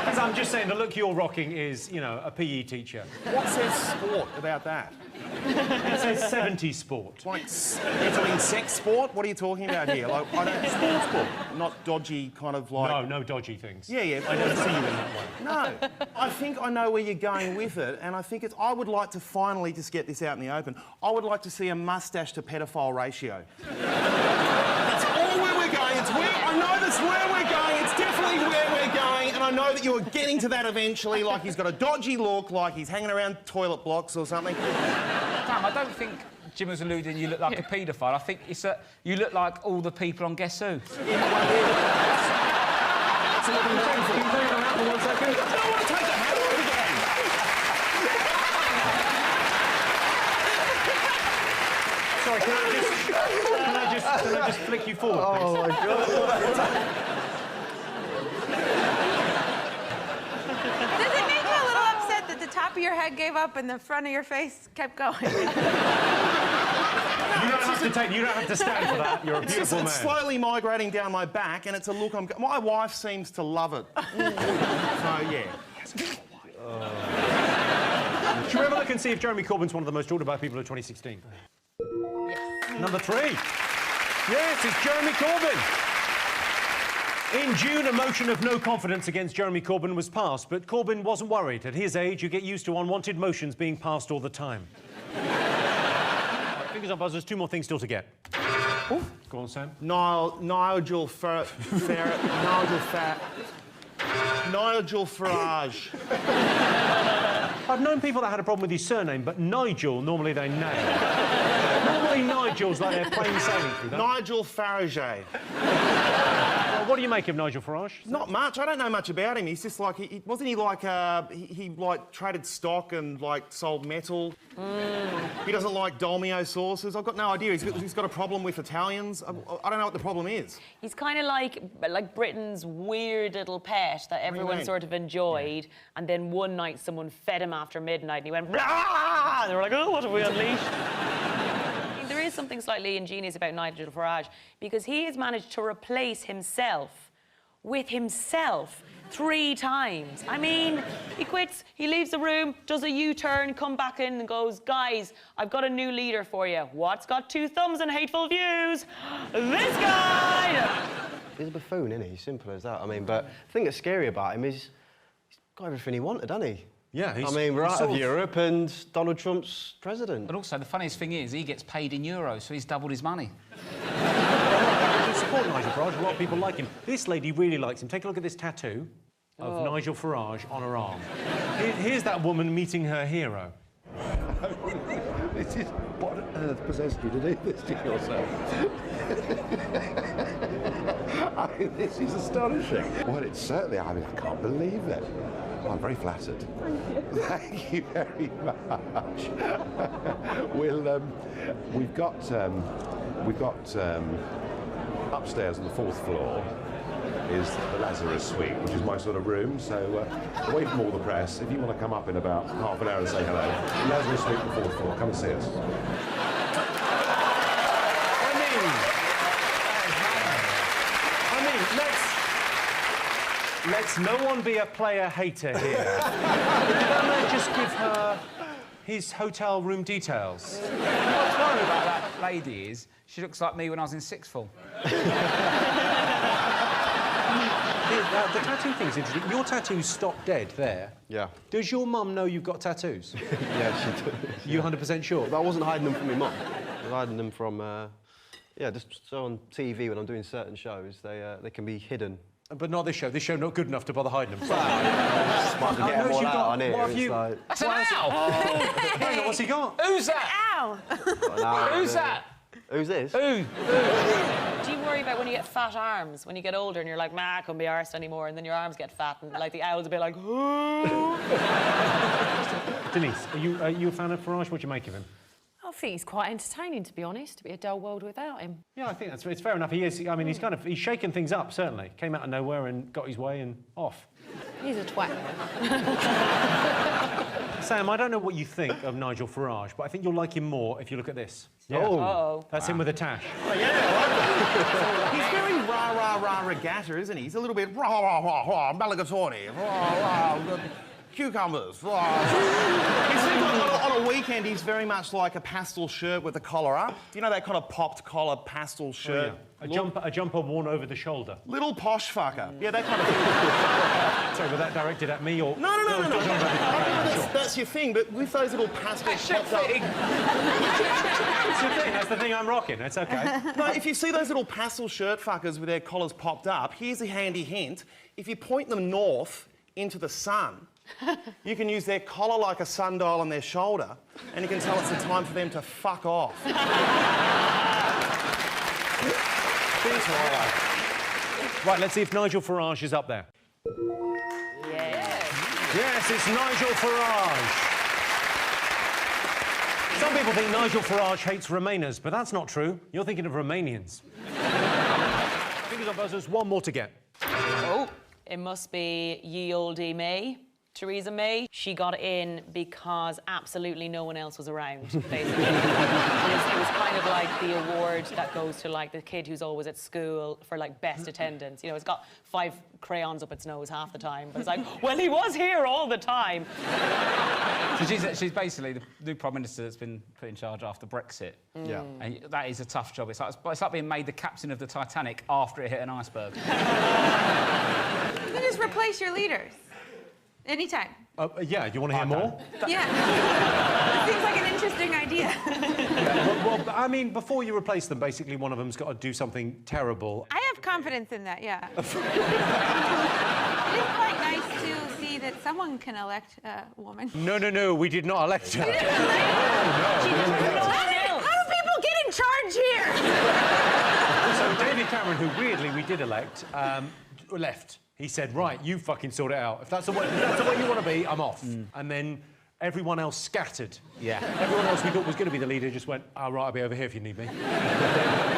Because I'm just saying, the look you're rocking is, you know, a PE teacher. What says sport about that? It says 70s sport. Like, you're talking sex sport? What are you talking about here? Like, I don't... Sport. Not dodgy kind of like... No dodgy things. Yeah. I don't see you in that way. No. I think I know where you're going with it, and I think it's... I would like to finally just get this out in the open. I would like to see a moustache to pedophile ratio. That's all where we're going. It's where... I know that's where we're going. It's definitely where we're going, and I know that you are getting to that eventually, like he's got a dodgy look, like he's hanging around toilet blocks or something. Sam, I don't think Jim was alluding you look like a paedophile. I think it's you look like all the people on Guess Who. take the hat for 1 second? I don't want to take the hat off again. Sorry, can I just flick you forward, please? Oh, my God. Does it make you a little upset that the top of your head gave up and the front of your face kept going? You don't have to stand for that. You're a beautiful man. It's slowly migrating down my back, and it's a look my wife seems to love it. So, yeah. Should we have a look and see if Jeremy Corbyn's one of the most talked about people of 2016? Yes. Number 3. Yes, it's Jeremy Corbyn. In June, a motion of no confidence against Jeremy Corbyn was passed, but Corbyn wasn't worried. At his age, you get used to unwanted motions being passed all the time. Right, fingers on buzzers, 2 more things still to get. Oh, go on, Sam. Nigel Farage. I've known people that had a problem with his surname, but Nigel, normally they nail. Normally Nigel's like they're plain sailing through that. Nigel Farage. Well, what do you make of Nigel Farage? Not much. I don't know much about him. He's just like wasn't he like he like traded stock and like sold metal. He doesn't like Dolmio sauces. I've got no idea. He's got a problem with Italians. I don't know what the problem is. He's kind of like Britain's weird little pet that everyone sort of enjoyed, and then one night someone fed him after midnight and he went blah! And they were like, oh, what have we unleashed? There is something slightly ingenious about Nigel Farage because he has managed to replace himself with himself 3 times. I mean, he quits, he leaves the room, does a U-turn, come back in and goes, guys, I've got a new leader for you. What's got 2 thumbs and hateful views? This guy! He's a buffoon, isn't he? Simple as that. I mean, but the thing that's scary about him is he's got everything he wanted, hasn't he? Yeah, I mean, we're out of Europe and Donald Trump's president. But also, the funniest thing is, he gets paid in euros, so he's doubled his money. I support Nigel Farage. A lot of people like him. This lady really likes him. Take a look at this tattoo of Nigel Farage on her arm. Here's that woman meeting her hero. This is... What on earth possessed you to do this to yourself? I mean, this is astonishing. Well, it's certainly... I mean, I can't believe it. Well, I'm very flattered. Thank you very much. We've got upstairs on the 4th floor is the Lazarus Suite, which is my sort of room. So away from all the press, if you want to come up in about half an hour and say hello, Lazarus Suite on the 4th floor. Come and see us. I mean, let's no one be a player hater here. Did I just give her his hotel room details? What's worried about that lady is she looks like me when I was in 6th form. The tattoo thing's interesting. Your tattoos stop dead there. Yeah. Does your mum know you've got tattoos? Yeah, she does. You 100% sure? But I wasn't hiding them from my mum. I was hiding them from, yeah, just so on TV when I'm doing certain shows, they can be hidden. But not this show. This show not good enough to bother hiding them. Smart to get them all out on it. What have you... Like... That's an owl! Hang on, what's he got? Who's that? Ow! Who's that? Who's this? Who? Do you worry about when you get fat arms, when you get older and you're like, I couldn't be arsed anymore, and then your arms get fat and like the owl's a bit like, Denise, are you a fan of Farage? What do you make of him? I think he's quite entertaining, to be honest, to be a dull world without him. Yeah, I think it's fair enough. He is. I mean, he's shaken things up, certainly. Came out of nowhere and got his way and off. He's a twat. Sam, I don't know what you think of Nigel Farage, but I think you'll like him more if you look at this. Yeah. Oh. That's him with a tash. Oh, yeah, I like it. He's very rah-rah-rah regatta, isn't he? He's a little bit rah-rah-rah-rah, Malagatoni, rah-rah, cucumbers, rah. On a weekend, he's very much like a pastel shirt with the collar up. You know that kind of popped collar pastel shirt? Oh, yeah. A jumper worn over the shoulder. Little posh fucker. Yeah, that kind of thing. Sorry, was that directed at me or...? No. That's your thing, but with those little pastel popped up... It's your thing, that's the thing I'm rocking, it's OK. No, if you see those little pastel shirt fuckers with their collars popped up, here's a handy hint. If you point them north into the sun, you can use their collar like a sundial on their shoulder, and you can tell it's the time for them to fuck off. Right, let's see if Nigel Farage is up there. Yes, it's Nigel Farage. Some people think Nigel Farage hates Remainers, but that's not true. You're thinking of Romanians. Fingers on buzzers, one more to get. Oh, it must be ye olde May. Theresa May, she got in because absolutely no one else was around, basically. it was kind of like the award that goes to, like, the kid who's always at school for, like, best attendance. You know, it's got 5 crayons up its nose half the time, but it's like, well, he was here all the time. So she's basically the new Prime Minister that's been put in charge after Brexit. Yeah. And that is a tough job. It's like being made the captain of the Titanic after it hit an iceberg. You can just replace your leaders. Anytime. Yeah, do you want to hear more? Yeah. It seems like an interesting idea. Well, I mean, before you replace them, basically one of them's got to do something terrible. I have confidence in that, yeah. It is quite nice to see that someone can elect a woman. No, we did not elect her. We didn't elect her? How do people get in charge here? So David Cameron, who weirdly we did elect, left. He said, right, you fucking sort it out. If that's the way you want to be, I'm off. And then everyone else scattered. Yeah. Everyone else we thought was going to be the leader just went, oh, right, I'll be over here if you need me.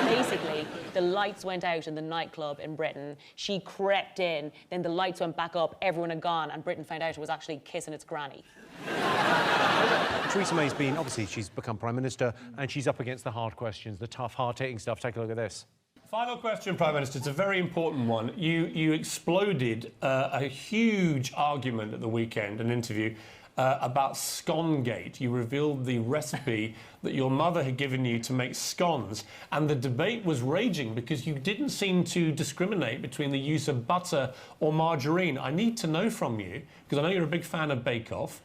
Basically, the lights went out in the nightclub in Britain. She crept in, then the lights went back up, everyone had gone, and Britain found out it was actually kissing its granny. Theresa May's been, obviously, she's become Prime Minister, and she's up against the hard questions, the tough, hard-hitting stuff. Take a look at this. Final question, Prime Minister. It's a very important one. You exploded a huge argument at the weekend, an interview, about Scone-gate. You revealed the recipe that your mother had given you to make scones, and the debate was raging because you didn't seem to discriminate between the use of butter or margarine. I need to know from you, because I know you're a big fan of Bake Off,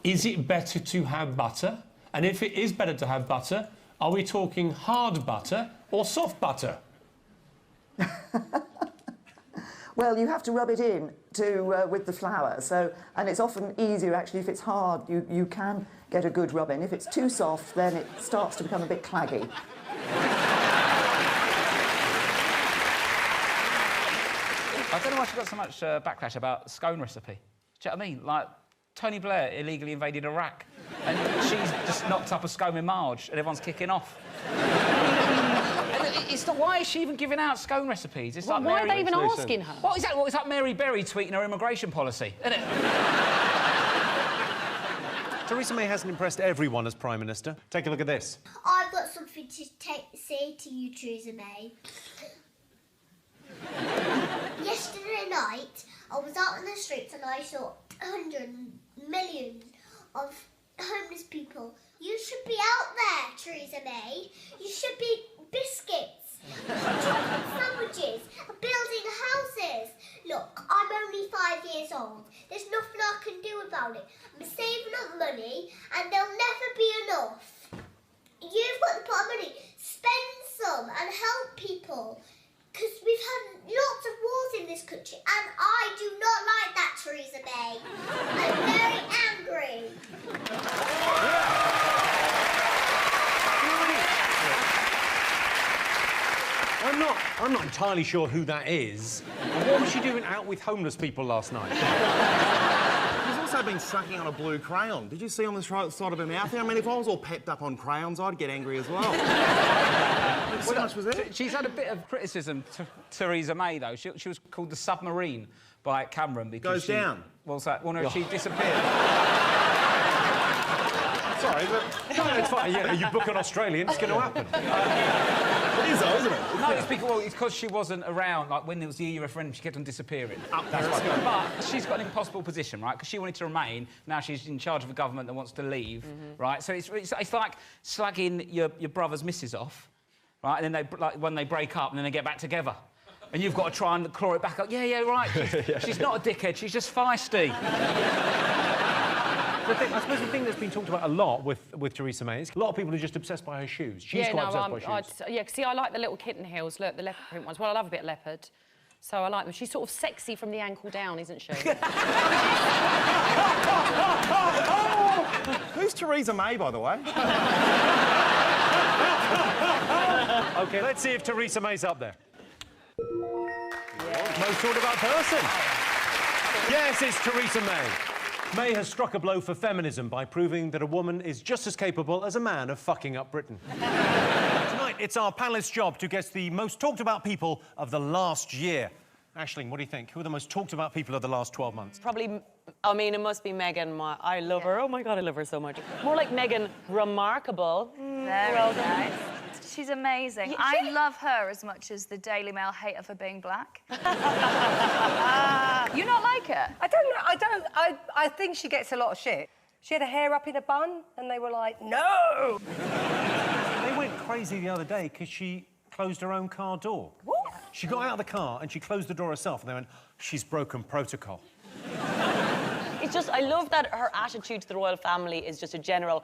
is it better to have butter? And if it is better to have butter, are we talking hard butter or soft butter? Well, you have to rub it in with the flour, and it's often easier actually if it's hard. You can get a good rub in. If it's too soft, then it starts to become a bit claggy. I don't know why she got so much backlash about scone recipe. Do you know what I mean? Like, Tony Blair illegally invaded Iraq, and she's just knocked up a scone with Marge, and everyone's kicking off. It's not, why is she even giving out scone recipes? It's Well, like why Mary... are they even asking her? What is that? Well, it's like Mary Berry tweeting her immigration policy, isn't it? Theresa May hasn't impressed everyone as Prime Minister. Take a look at this. I've got something to say to you, Theresa May. Yesterday night, I was out in the streets and I saw millions of homeless people. You should be out there, Theresa May. You should be biscuits, chocolate sandwiches, building houses. Look, I'm only 5 years old. There's nothing I can do about it. I'm saving up money and there'll never be enough. You've got the pot of money. Spend some and help people. Because we've had lots of wars in this country, and I do not like that, Theresa May. I'm very angry. I'm not entirely sure who that is. What was she doing out with homeless people last night? He's also been sucking on a blue crayon. Did you see on the side of her mouth? I mean, if I was all pepped up on crayons, I'd get angry as well. So much was it? She's had a bit of criticism to Theresa May, though. She was called the submarine by Cameron because Goes down. Well, no, she disappeared. Sorry, but... No, it's fine. Yeah, you book an Australian, it's going to happen. It is, though, isn't it? No, it's because she wasn't around. Like, when there was the EU referendum, she kept on disappearing. That's right. But she's got an impossible position, right? Because she wanted to remain. Now she's in charge of a government that wants to leave, right? So it's like slagging your brother's missus off, right? And then when they break up, and then they get back together. And you've got to try and claw it back up. Yeah, right. She's not a dickhead. She's just feisty. I suppose the thing that's been talked about a lot with Theresa May is a lot of people are just obsessed by her shoes. She's quite obsessed by shoes. Yeah, see, I like the little kitten heels. Look, the leopard print ones. Well, I love a bit of leopard. So I like them. She's sort of sexy from the ankle down, isn't she? Who's Theresa May, by the way? OK, let's see if Theresa May's up there. Yeah. Most thought about person. Yes, it's Theresa May. May has struck a blow for feminism by proving that a woman is just as capable as a man of fucking up Britain. Tonight, it's our panellists' job to guess the most talked-about people of the last year. Aisling, what do you think? Who are the most talked-about people of the last 12 months? Probably, I mean, it must be Meghan. I love her. Oh, my God, I love her so much. More like Meghan Remarkable. Very nice. She's amazing. I love her as much as the Daily Mail hate her for being black. You not like her? I don't know. I think she gets a lot of shit. She had her hair up in a bun, and they were like, no! They went crazy the other day because she closed her own car door. What? She got out of the car and she closed the door herself, and they went, she's broken protocol. It's just, I love that her attitude to the royal family is just a general...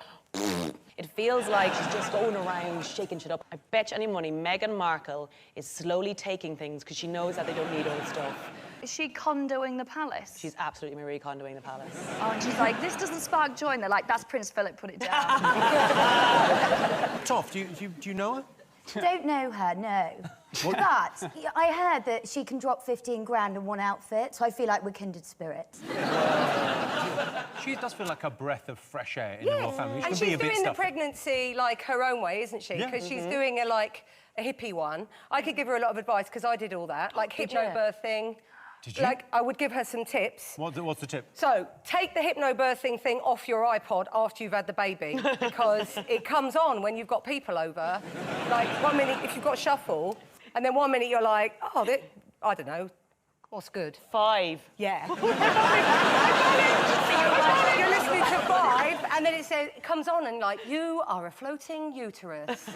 It feels like she's just going around shaking shit up. I bet you any money Meghan Markle is slowly taking things because she knows that they don't need all the stuff. Is she condoing the palace? She's absolutely Marie Kondoing the palace. Oh, and she's like, this doesn't spark joy. And they're like, that's Prince Philip, put it down. Toff, do you know her? Don't know her, no. What? But I heard that she can drop 15 grand in one outfit, so I feel like we're kindred spirits. She does feel like a breath of fresh air in the royal family. She And can be she's a bit doing the stuffy. pregnancy, like, her own way, isn't she? Yeah. Because she's doing a hippie one. I could give her a lot of advice, because I did all that, like Did you? hypnobirthing. Did you? Like, I would give her some tips. What's the tip? So, take the hypnobirthing thing off your iPod after you've had the baby, because it comes on when you've got people over. Like, 1 minute, if you've got shuffle, and then 1 minute you're like, oh, I don't know, what's good? 5. Yeah. You're listening to 5, and then it comes on and like, you are a floating uterus.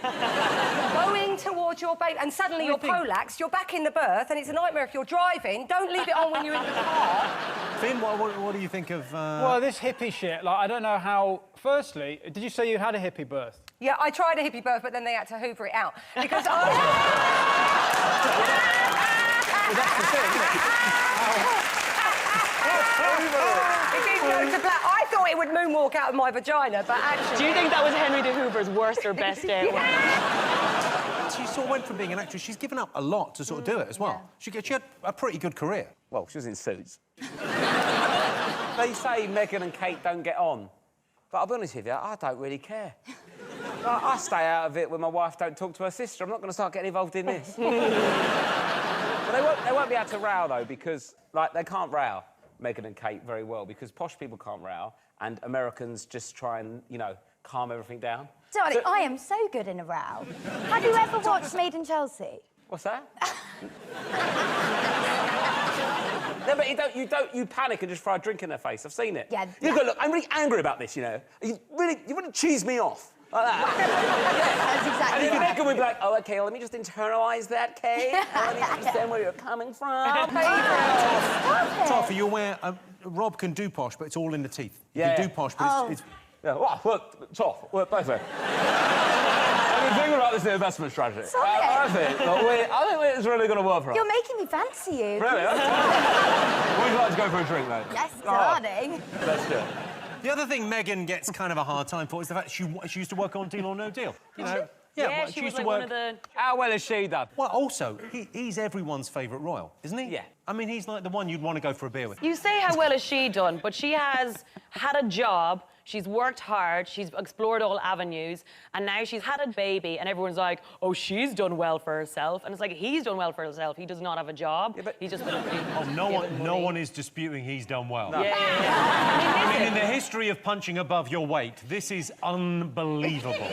Going towards your baby, and suddenly you're prolapsed, you're back in the birth, and it's a nightmare if you're driving. Don't leave it on when you're in the car. Finn, what do you think of... Well, this hippie shit, like, I don't know how... Firstly, did you say you had a hippie birth? Yeah, I tried a hippie birth, but then they had to hoover it out. Because Well, that's the thing, isn't it? It didn't go to black. I thought it would moonwalk out of my vagina, but actually... Do you think that was Henry de Hoover's worst or best day? She sort of went from being an actress. She's given up a lot to sort of do it as well. Yeah. She had a pretty good career. Well, she was in Suits. They say Meghan and Kate don't get on. But I'll be honest with you, I don't really care. I stay out of it when my wife don't talk to her sister. I'm not going to start getting involved in this. But they won't be able to row, though, because, like, they can't row, Meghan and Kate, very well, because posh people can't row, and Americans just try and, you know, calm everything down. Darling, I am so good in a row. Have you ever watched Made in Chelsea? What's that? No, but you panic and just throw a drink in their face. I've seen it. Yeah. You go, look, I'm really angry about this, you know. You really cheese me off. Like that. That's exactly and then right. Meghan would be like, oh, OK, let me just internalise that, Kate. Let me understand where you're coming from. Toff, are you aware Rob can do posh, but it's all in the teeth. He Yeah. can do posh, but it's... Yeah, well, Toff, both of you. I've been thinking about this investment strategy. Sorry. I think it's really going to work for us. You're making me fancy you. Really? Would you like to go for a drink, mate? Yes, darling. Let's do it. The other thing Meghan gets kind of a hard time for is the fact she used to work on Deal or No Deal. You know? Yeah, she was like one of the... How well has she done? Well, also, he's everyone's favourite royal, isn't he? Yeah. I mean, he's like the one you'd want to go for a beer with. You say how well has she done, but she has had a job, she's worked hard, she's explored all avenues, and now she's had a baby, and everyone's like, oh, she's done well for herself. And it's like, he's done well for himself. He does not have a job. Yeah, he's just been... Oh, no one is disputing he's done well. No. Yeah. I mean, in the history of punching above your weight, this is unbelievable.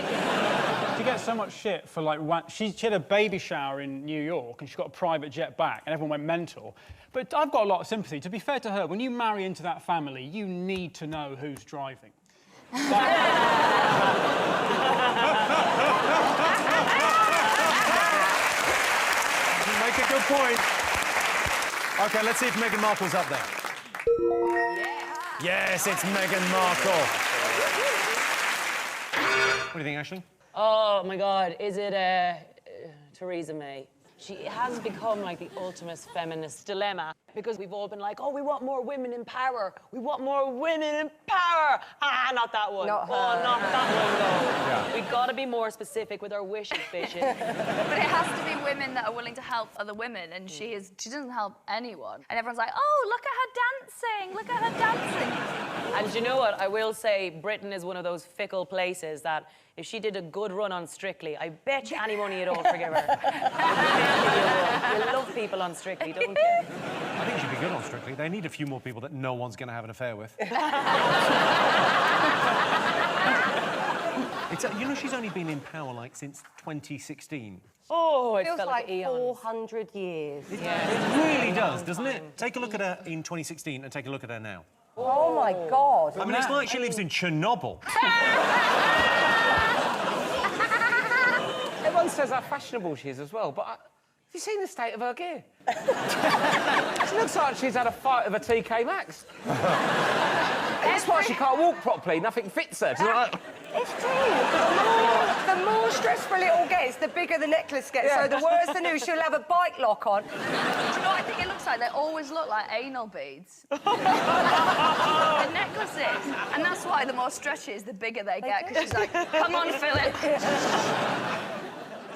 She gets so much shit for, like, she had a baby shower in New York and she got a private jet back and everyone went mental. But I've got a lot of sympathy. To be fair to her, when you marry into that family, you need to know who's driving. You make a good point. OK, let's see if Meghan Markle's up there. Yeah. Yes, it's Meghan Markle. What do you think, Aisling? Oh, my God, is it Theresa May? She has become, like, the ultimate feminist dilemma. Because we've all been like, oh, we want more women in power. We want more women in power. Ah, not that one. Not her. Oh, not that one, though. Yeah. We've got to be more specific with our wishes, bitches. But it has to be women that are willing to help other women, and she doesn't help anyone. And everyone's like, oh, look at her dancing, look at her dancing. And you know what? I will say Britain is one of those fickle places that if she did a good run on Strictly, I bet you any money you'd all forgive her. You love people on Strictly, don't you? I think she'd be good on Strictly. They need a few more people that no one's going to have an affair with. You know, she's only been in power, like, since 2016. Oh, it feels felt like eons. 400 years. It really does, doesn't it? Take a look at her in 2016 and take a look at her now. Oh, my God. I mean, it's like she lives in Chernobyl. Everyone says how fashionable she is as well, but have you seen the state of her gear? She looks like she's had a fight with a TK Maxx. That's why she can't walk properly. Nothing fits her. It's true. The more stressful it all gets, the bigger the necklace gets. Yeah. So the worse the news, she'll have a bike lock on. Do you know what I think it looks like? They always look like anal beads. The necklaces. And that's why the more stretchy is, the bigger they get, because she's like, come on, Philip.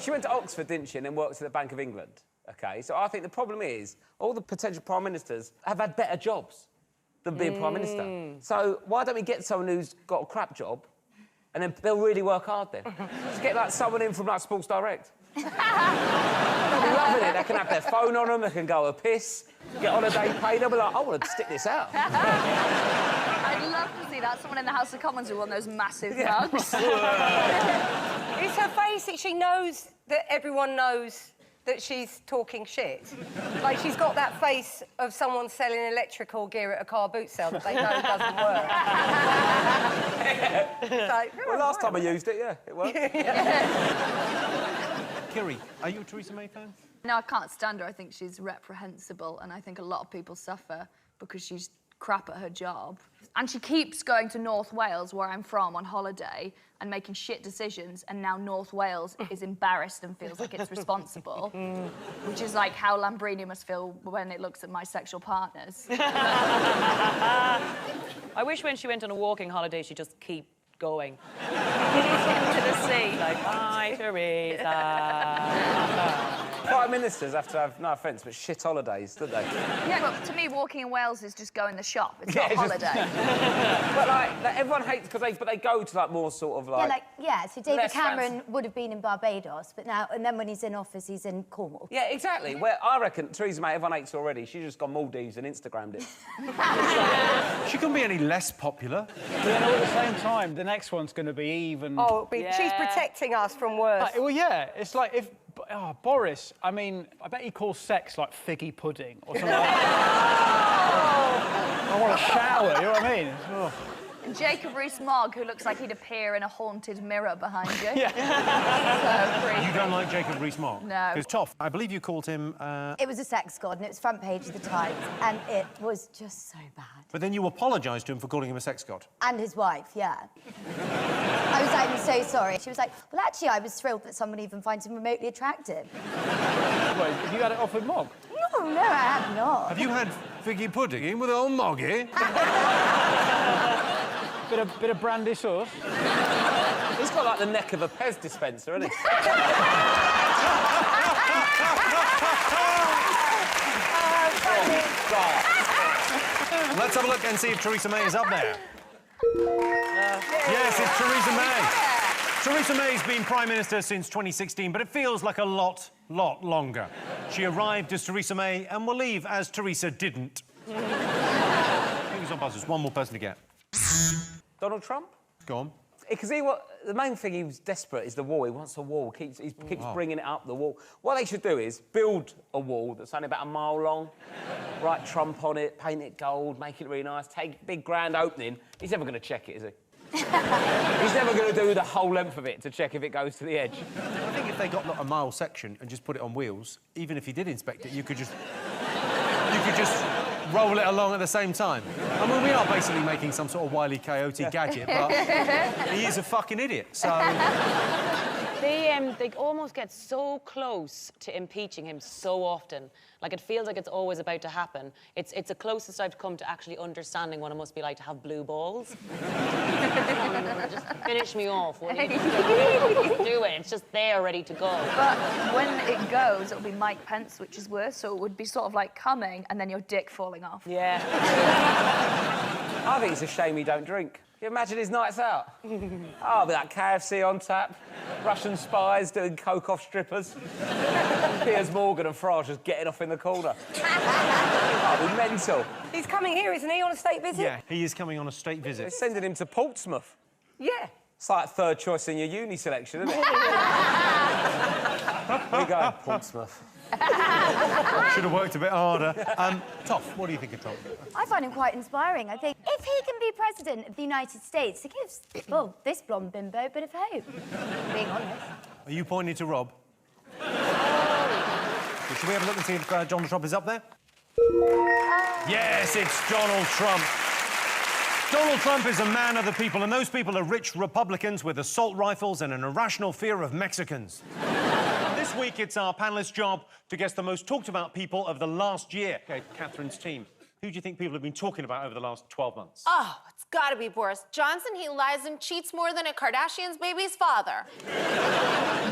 She went to Oxford, didn't she, and then works at the Bank of England. OK, so I think the problem is all the potential prime ministers have had better jobs than being prime minister. So why don't we get someone who's got a crap job and then they'll really work hard then? Just get, like, someone in from, like, Sports Direct. They'll be loving it. They can have their phone on them, they can go a piss, get holiday pay. They'll be like, I want to stick this out. I'd love to see that. Someone in the House of Commons with one of those massive mugs. It's her face that she knows that everyone knows that she's talking shit. Like, she's got that face of someone selling electrical gear at a car boot sale that they know doesn't work. Like, well, last time I used it, yeah, it worked. Kiri, are you a Theresa May fan? No, I can't stand her. I think she's reprehensible, and I think a lot of people suffer because she's crap at her job. And she keeps going to North Wales, where I'm from, on holiday and making shit decisions, and now North Wales is embarrassed and feels like it's responsible, which is like how Lambrini must feel when it looks at my sexual partners. I wish when she went on a walking holiday, she'd just keep going. Into the sea. Like, bye, Theresa. Prime ministers have to have, no offence, but shit holidays, don't they? Yeah, but to me, walking in Wales is just going to the shop. It's not a holiday. But, like, everyone hates because they go to, like, more sort of, like... So David less Cameron would have been in Barbados, but now, and then when he's in office, he's in Cornwall. Yeah, exactly. Where I reckon Theresa May, everyone hates her already. She's just gone Maldives and Instagrammed it. She couldn't be any less popular. But then at the same time, the next one's going to be even... Oh, she's protecting us from worse. Well, yeah, it's like if... Oh, Boris, I mean, I bet he calls sex like figgy pudding or something like that. I want a shower, you know what I mean? Oh. And Jacob Rees-Mogg, who looks like he'd appear in a haunted mirror behind you. Yeah. So creepy. You don't like Jacob Rees-Mogg? No. Because Toff, I believe you called him... It was a sex god, and it was front page of the Times, and it was just so bad. But then you apologised to him for calling him a sex god. And his wife, yeah. I was like, I'm so sorry. She was like, well, actually, I was thrilled that someone even finds him remotely attractive. Wait, have you had it off with Mogg? No, I have not. Have you had figgy pudding with old Moggy? Bit of brandy sauce. He's got, like, the neck of a Pez dispenser, hasn't he? Let's have a look and see if Theresa May is up there. Yes, it's Theresa May. Theresa May's been Prime Minister since 2016, but it feels like a lot longer. She arrived as Theresa May and will leave as Theresa didn't. Fingers on buzzers. One more person to get. Donald Trump? Go on. Because the main thing he was desperate is the wall. He wants a wall. He keeps bringing it up, the wall. What they should do is build a wall that's only about a mile long, write Trump on it, paint it gold, make it really nice, take a big grand opening. He's never going to check it, is he? He's never going to do the whole length of it to check if it goes to the edge. I think if they got a mile section and just put it on wheels, even if you did inspect it, you could just roll it along at the same time. I mean, we are basically making some sort of Wile E. Coyote gadget, but he is a fucking idiot, so... They almost get so close to impeaching him so often. Like, it feels like it's always about to happen. It's the closest I've come to actually understanding what it must be like to have blue balls. Just finish me off, will you? Do it. It's just there, ready to go. But when it goes, it'll be Mike Pence, which is worse, so it would be sort of like coming and then your dick falling off. Yeah. I think it's a shame he don't drink. Can you imagine his nights out? Oh, that KFC on tap, Russian spies doing coke off strippers, Piers Morgan and Farage just getting off in the corner. That'd be mental. He's coming here, isn't he, on a state visit? Yeah, he is coming on a state visit. They're sending him to Portsmouth. Yeah. It's like third choice in your uni selection, isn't it? Where you going? Portsmouth. Should have worked a bit harder. Toff, what do you think of Toff? I find him quite inspiring. I think if he can be president of the United States, it gives, well, this blonde bimbo a bit of hope, being honest. Are you pointing to Rob? Well, should we have a look and see if Donald Trump is up there? Yes, it's Donald Trump. Donald Trump is a man of the people, and those people are rich Republicans with assault rifles and an irrational fear of Mexicans. This week, it's our panellists' job to guess the most talked-about people of the last year. OK, Catherine's team. Who do you think people have been talking about over the last 12 months? Oh, it's gotta be Boris Johnson. He lies and cheats more than a Kardashian's baby's father.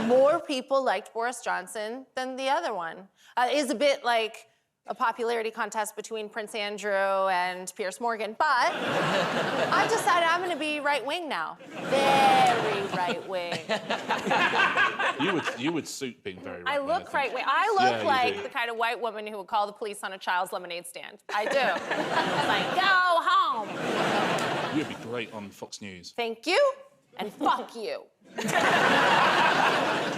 More people liked Boris Johnson than the other one. It is a bit like a popularity contest between Prince Andrew and Piers Morgan, but I've decided I'm gonna be right-wing now. Very right-wing. You would suit being very right. I look right-wing. I look like do. the kind of white woman who would call the police on a child's lemonade stand. I do. It's like, go home. You'd be great on Fox News. Thank you, and fuck you. Do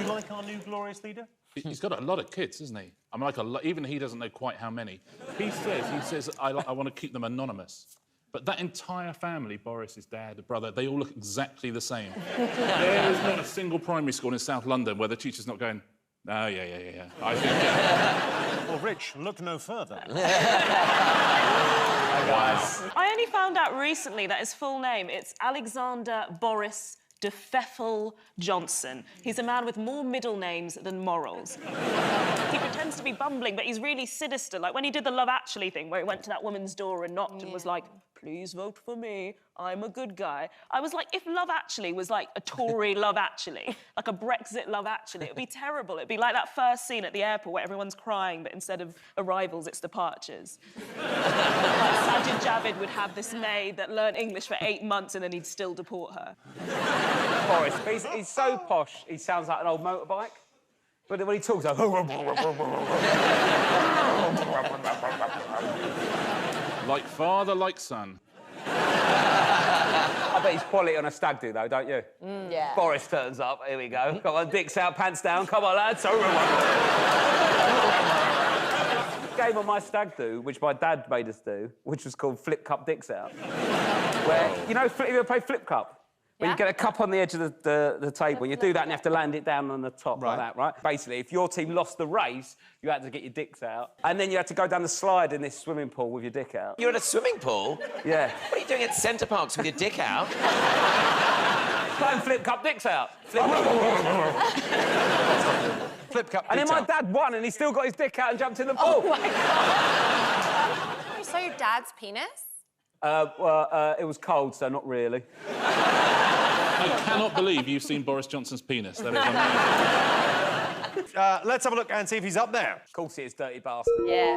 you like our new glorious leader? He's got a lot of kids, isn't he? I mean, even he doesn't know quite how many. He says, I want to keep them anonymous. But that entire family, Boris's dad, brother, they all look exactly the same. There is not a single primary school in South London where the teacher's not going, oh, yeah. I think... Well, Rich, look no further. Hi, guys. I only found out recently that his full name, it's Alexander Boris de Pfeffel Johnson. He's a man with more middle names than morals. He pretends to be bumbling, but he's really sinister. Like when he did the Love Actually thing, where he went to that woman's door and knocked and was like, please vote for me, I'm a good guy. I was like, if Love Actually was like a Tory Love Actually, like a Brexit Love Actually, it'd be terrible. It'd be like that first scene at the airport where everyone's crying, but instead of arrivals, it's departures. Like Sajid Javid would have this maid that learned English for 8 months and then he'd still deport her. Boris, he's so posh, he sounds like an old motorbike. But when he talks, like... Like father, like son. I bet he's quality on a stag do, though, don't you? Yeah. Boris turns up, here we go. Come on, dicks out, pants down, come on, lads. Game on my stag do, which my dad made us do, which was called Flip Cup Dicks Out. Where, you know, you ever play Flip Cup? Where you get a cup on the edge of the table, and you do that and you have to land it down on the top like that, right? Basically, if your team lost the race, you had to get your dicks out. And then you had to go down the slide in this swimming pool with your dick out. You're in a swimming pool? Yeah. What are you doing at Centre Parks with your dick out? Playing Flip Cup Dicks Out. Flip Cup And then Dicks my Out. dad won, and he still got his dick out and jumped in the pool. Oh, my God. You saw your dad's penis? It was cold, so not really. I cannot believe you've seen Boris Johnson's penis. That is amazing. Let's have a look and see if he's up there. Of course he is, dirty bastard. Yeah.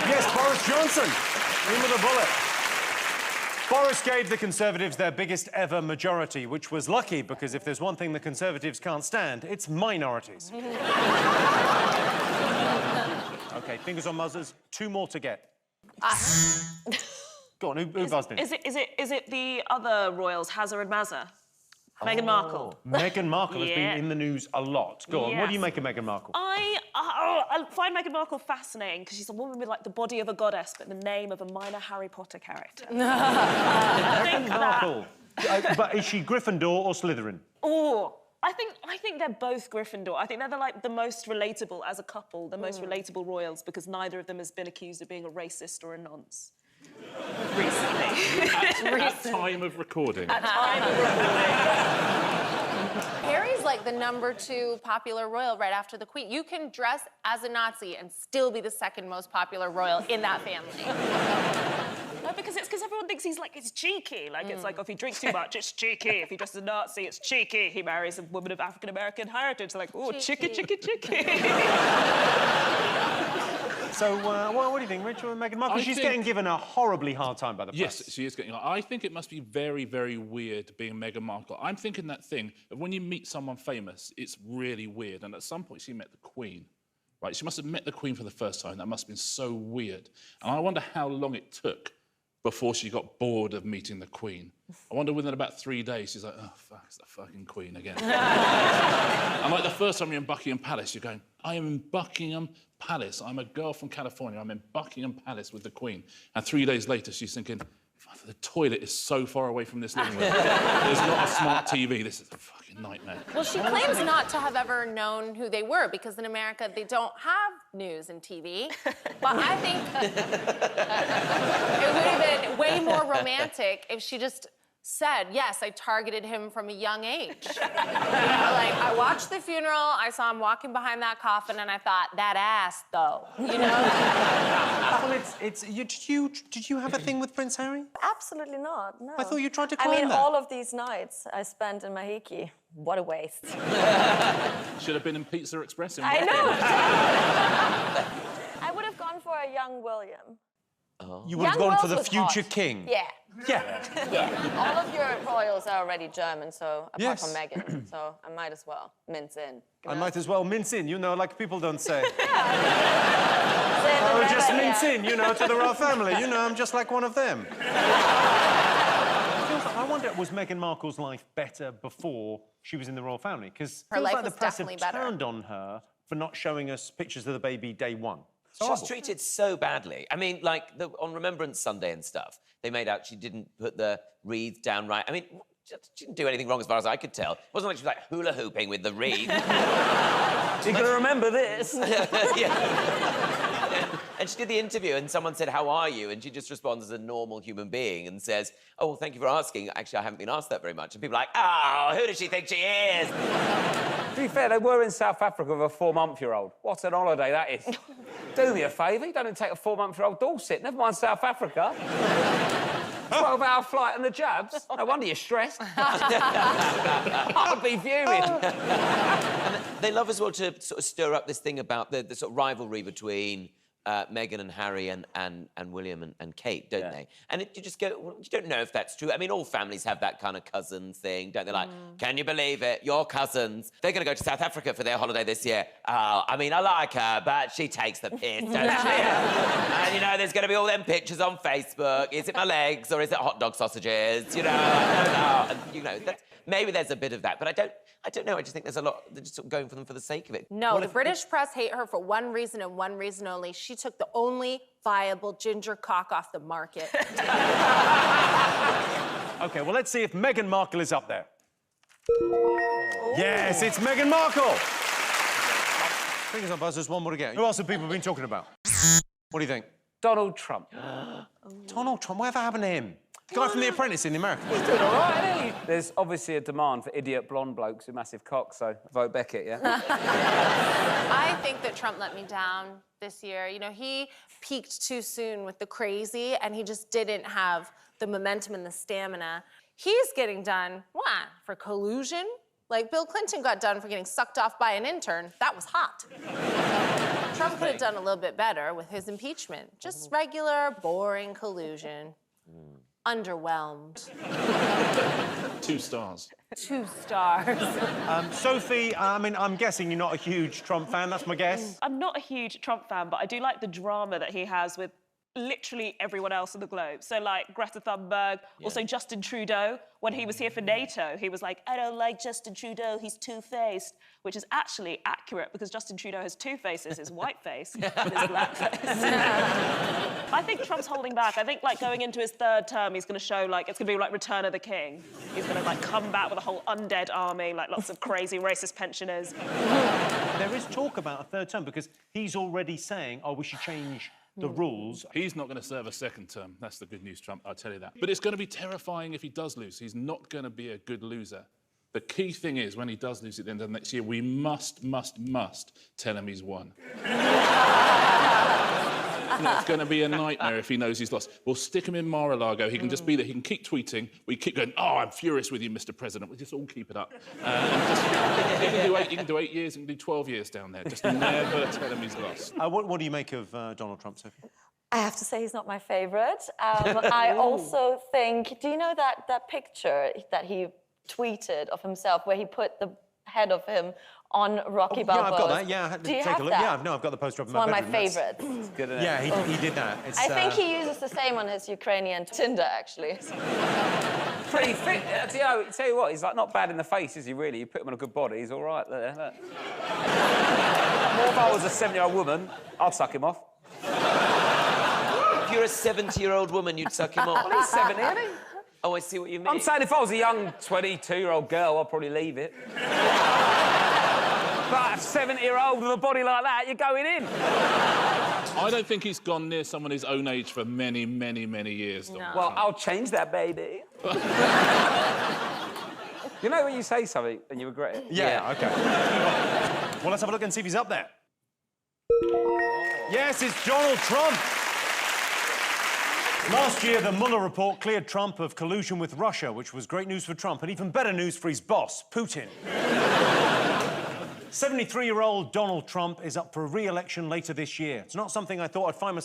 Yes, Boris Johnson. In with a bullet. Boris gave the Conservatives their biggest ever majority, which was lucky, because if there's one thing the Conservatives can't stand, it's minorities. OK, fingers on muzzers. 2 more to get. Go on, who buzzed in? Is it the other royals, Hazza and Mazza? Meghan Markle. Meghan Markle has been in the news a lot. Go on, what do you Yes. make of Meghan Markle? I find Meghan Markle fascinating because she's a woman with like the body of a goddess but the name of a minor Harry Potter character. I think Meghan Markle. But is she Gryffindor or Slytherin? Oh, I think they're both Gryffindor. I think they're the most relatable as a couple, the most relatable royals, because neither of them has been accused of being a racist or a nonce. Recently. At time of recording. At time of recording. Harry's like the #2 popular royal right after the Queen. You can dress as a Nazi and still be the second most popular royal in that family. No, because everyone thinks he's like, it's cheeky. Like, it's like, if he drinks too much, it's cheeky. If he dresses as a Nazi, it's cheeky. He marries a woman of African-American heritage. Like, oh, chicky, chicky, chicky. So, what do you think, Rachel and Meghan Markle? She's getting given a horribly hard time by the press. Yes, she is getting. I think it must be very, very weird being Meghan Markle. I'm thinking that thing of when you meet someone famous, it's really weird. And at some point, she met the Queen, right? She must have met the Queen for the first time. That must have been so weird. And I wonder how long it took before she got bored of meeting the Queen. I wonder within about 3 days, she's like, oh, fuck, it's the fucking Queen again. And like the first time you're in Buckingham Palace, you're going, I am in Buckingham Palace. I'm a girl from California. I'm in Buckingham Palace with the Queen. And 3 days later, she's thinking, the toilet is so far away from this living room. There's not a smart TV. This is a fucking nightmare. Well, she claims not to have ever known who they were because in America, they don't have news and TV. But I think it would have been way more romantic if she just said, yes, I targeted him from a young age. You know, like, I watched the funeral, I saw him walking behind that coffin, and I thought, that ass, though, you know? Well, did you have a thing with Prince Harry? Absolutely not, no. I thought you tried to I climb mean, that. all of these nights I spent in Mahiki. What a waste. Should have been in Pizza Express in I Buckingham. know. I would have gone for a young William. You would have gone for the future king? Yeah. Yeah. Yeah. All of your royals are already German, so apart Yes. from Meghan, so I might as well mince in. I might as well mince in, you know, like people don't say. Say Oh, the just Rebbe, mince yeah. in, you know, to the royal family. You know, I'm just like one of them. I wonder, was Meghan Markle's life better before she was in the royal family? Because Her feels life like the was press have definitely better. turned on her for not showing us pictures of the baby day one. She was treated so badly. I mean, like, on Remembrance Sunday and stuff, they made out she didn't put the wreath down right. I mean, she didn't do anything wrong as far as I could tell. It wasn't like she was, like, hula hooping with the wreath. You're going to remember this. Yeah. And she did the interview, and someone said, how are you? And she just responds as a normal human being and says, oh, well, thank you for asking. Actually, I haven't been asked that very much. And people are like, oh, who does she think she is? To be fair, they were in South Africa with a 4-month-old. What an holiday that is. Do me a favour, you don't even take a 4-month-old Dorset, never mind South Africa. 12-hour flight and the jabs. No wonder you're stressed. I'd be fuming. And they love as well to sort of stir up this thing about the sort of rivalry between Meghan and Harry and William and Kate, don't they? And you just go, well, you don't know if that's true. I mean, all families have that kind of cousin thing, don't they? Like, can you believe it? Your cousins, they're going to go to South Africa for their holiday this year. Oh, I mean, I like her, but she takes the piss, doesn't she? And, you know, there's going to be all them pictures on Facebook. Is it my legs or is it hot dog sausages? You know, I don't know. And, you know, maybe there's a bit of that, but I don't know. I just think there's a lot. They're just sort of going for them for the sake of it. No, the British press hate her for one reason and one reason only. She took the only viable ginger cock off the market. OK, well, let's see if Meghan Markle is up there. Yes, it's Meghan Markle. Fingers on buzzers, one more to go. Who else have people been talking about? What do you think? Donald Trump. Donald Trump, whatever happened to him? The guy from The Apprentice in America. He's doing all right, isn't he? There's obviously a demand for idiot blonde blokes with massive cocks, so vote Beckett, yeah? I think that Trump let me down this year. You know, he peaked too soon with the crazy, and he just didn't have the momentum and the stamina. He's getting done, what, for collusion? Like, Bill Clinton got done for getting sucked off by an intern. That was hot. Trump could have done a little bit better with his impeachment. Just regular, boring collusion. Underwhelmed. 2 stars. 2 stars. Sophie, I mean, I'm guessing you're not a huge Trump fan, that's my guess. I'm not a huge Trump fan, but I do like the drama that he has with literally everyone else on the globe. So, like, Greta Thunberg, also Justin Trudeau. When he was here for NATO, he was like, I don't like Justin Trudeau, he's two-faced, which is actually accurate because Justin Trudeau has 2 faces, his white face and his black face. I think Trump's holding back. I think, like, going into his 3rd term, he's going to show, like, it's going to be like Return of the King. He's going to, like, come back with a whole undead army, like lots of crazy racist pensioners. There is talk about a 3rd term because he's already saying, oh, we should change the rules. He's not going to serve a 2nd term. That's the good news, Trump, I'll tell you that. But it's going to be terrifying if he does lose. He's not going to be a good loser. The key thing is, when he does lose at the end of next year, we must tell him he's won. It's going to be a nightmare if he knows he's lost. We'll stick him in Mar-a-Lago. He can just be there. He can keep tweeting. We keep going, oh, I'm furious with you, Mr. President. We'll just all keep it up. He can do 8 years, he can do 12 years down there. Just never tell him he's lost. What do you make of Donald Trump, Sophie? I have to say he's not my favourite. I also think, do you know that picture that he tweeted of himself where he put the head of him on Rocky Balboa? Yeah, I've got that. Yeah, I had to Do you take have a look. that? Yeah, no, I've got the poster up in It's my one of bedroom. my favourites. It's good, isn't it? Yeah, he did that. It's, I think he uses the same on his Ukrainian Tinder, actually. Pretty fit. Tell you what, he's like not bad in the face, is he really? You put him on a good body, he's all right there. Look. More if I was a 70-year-old woman, I'd suck him off. If you're a 70-year-old woman, you'd suck him off. Well, he's 70, isn't he? Oh, I see what you mean. I'm saying if I was a young 22-year-old girl, I'd probably leave it. But a 70-year-old with a body like that, you're going in. I don't think he's gone near someone his own age for many, many, many years. No. Well, I'll change that, baby. You know when you say something and you regret it? Yeah, OK. Well, let's have a look and see if he's up there. Yes, it's Donald Trump. Last year, the Mueller report cleared Trump of collusion with Russia, which was great news for Trump and even better news for his boss, Putin. 73-year-old Donald Trump is up for re-election later this year. It's not something I thought I'd find myself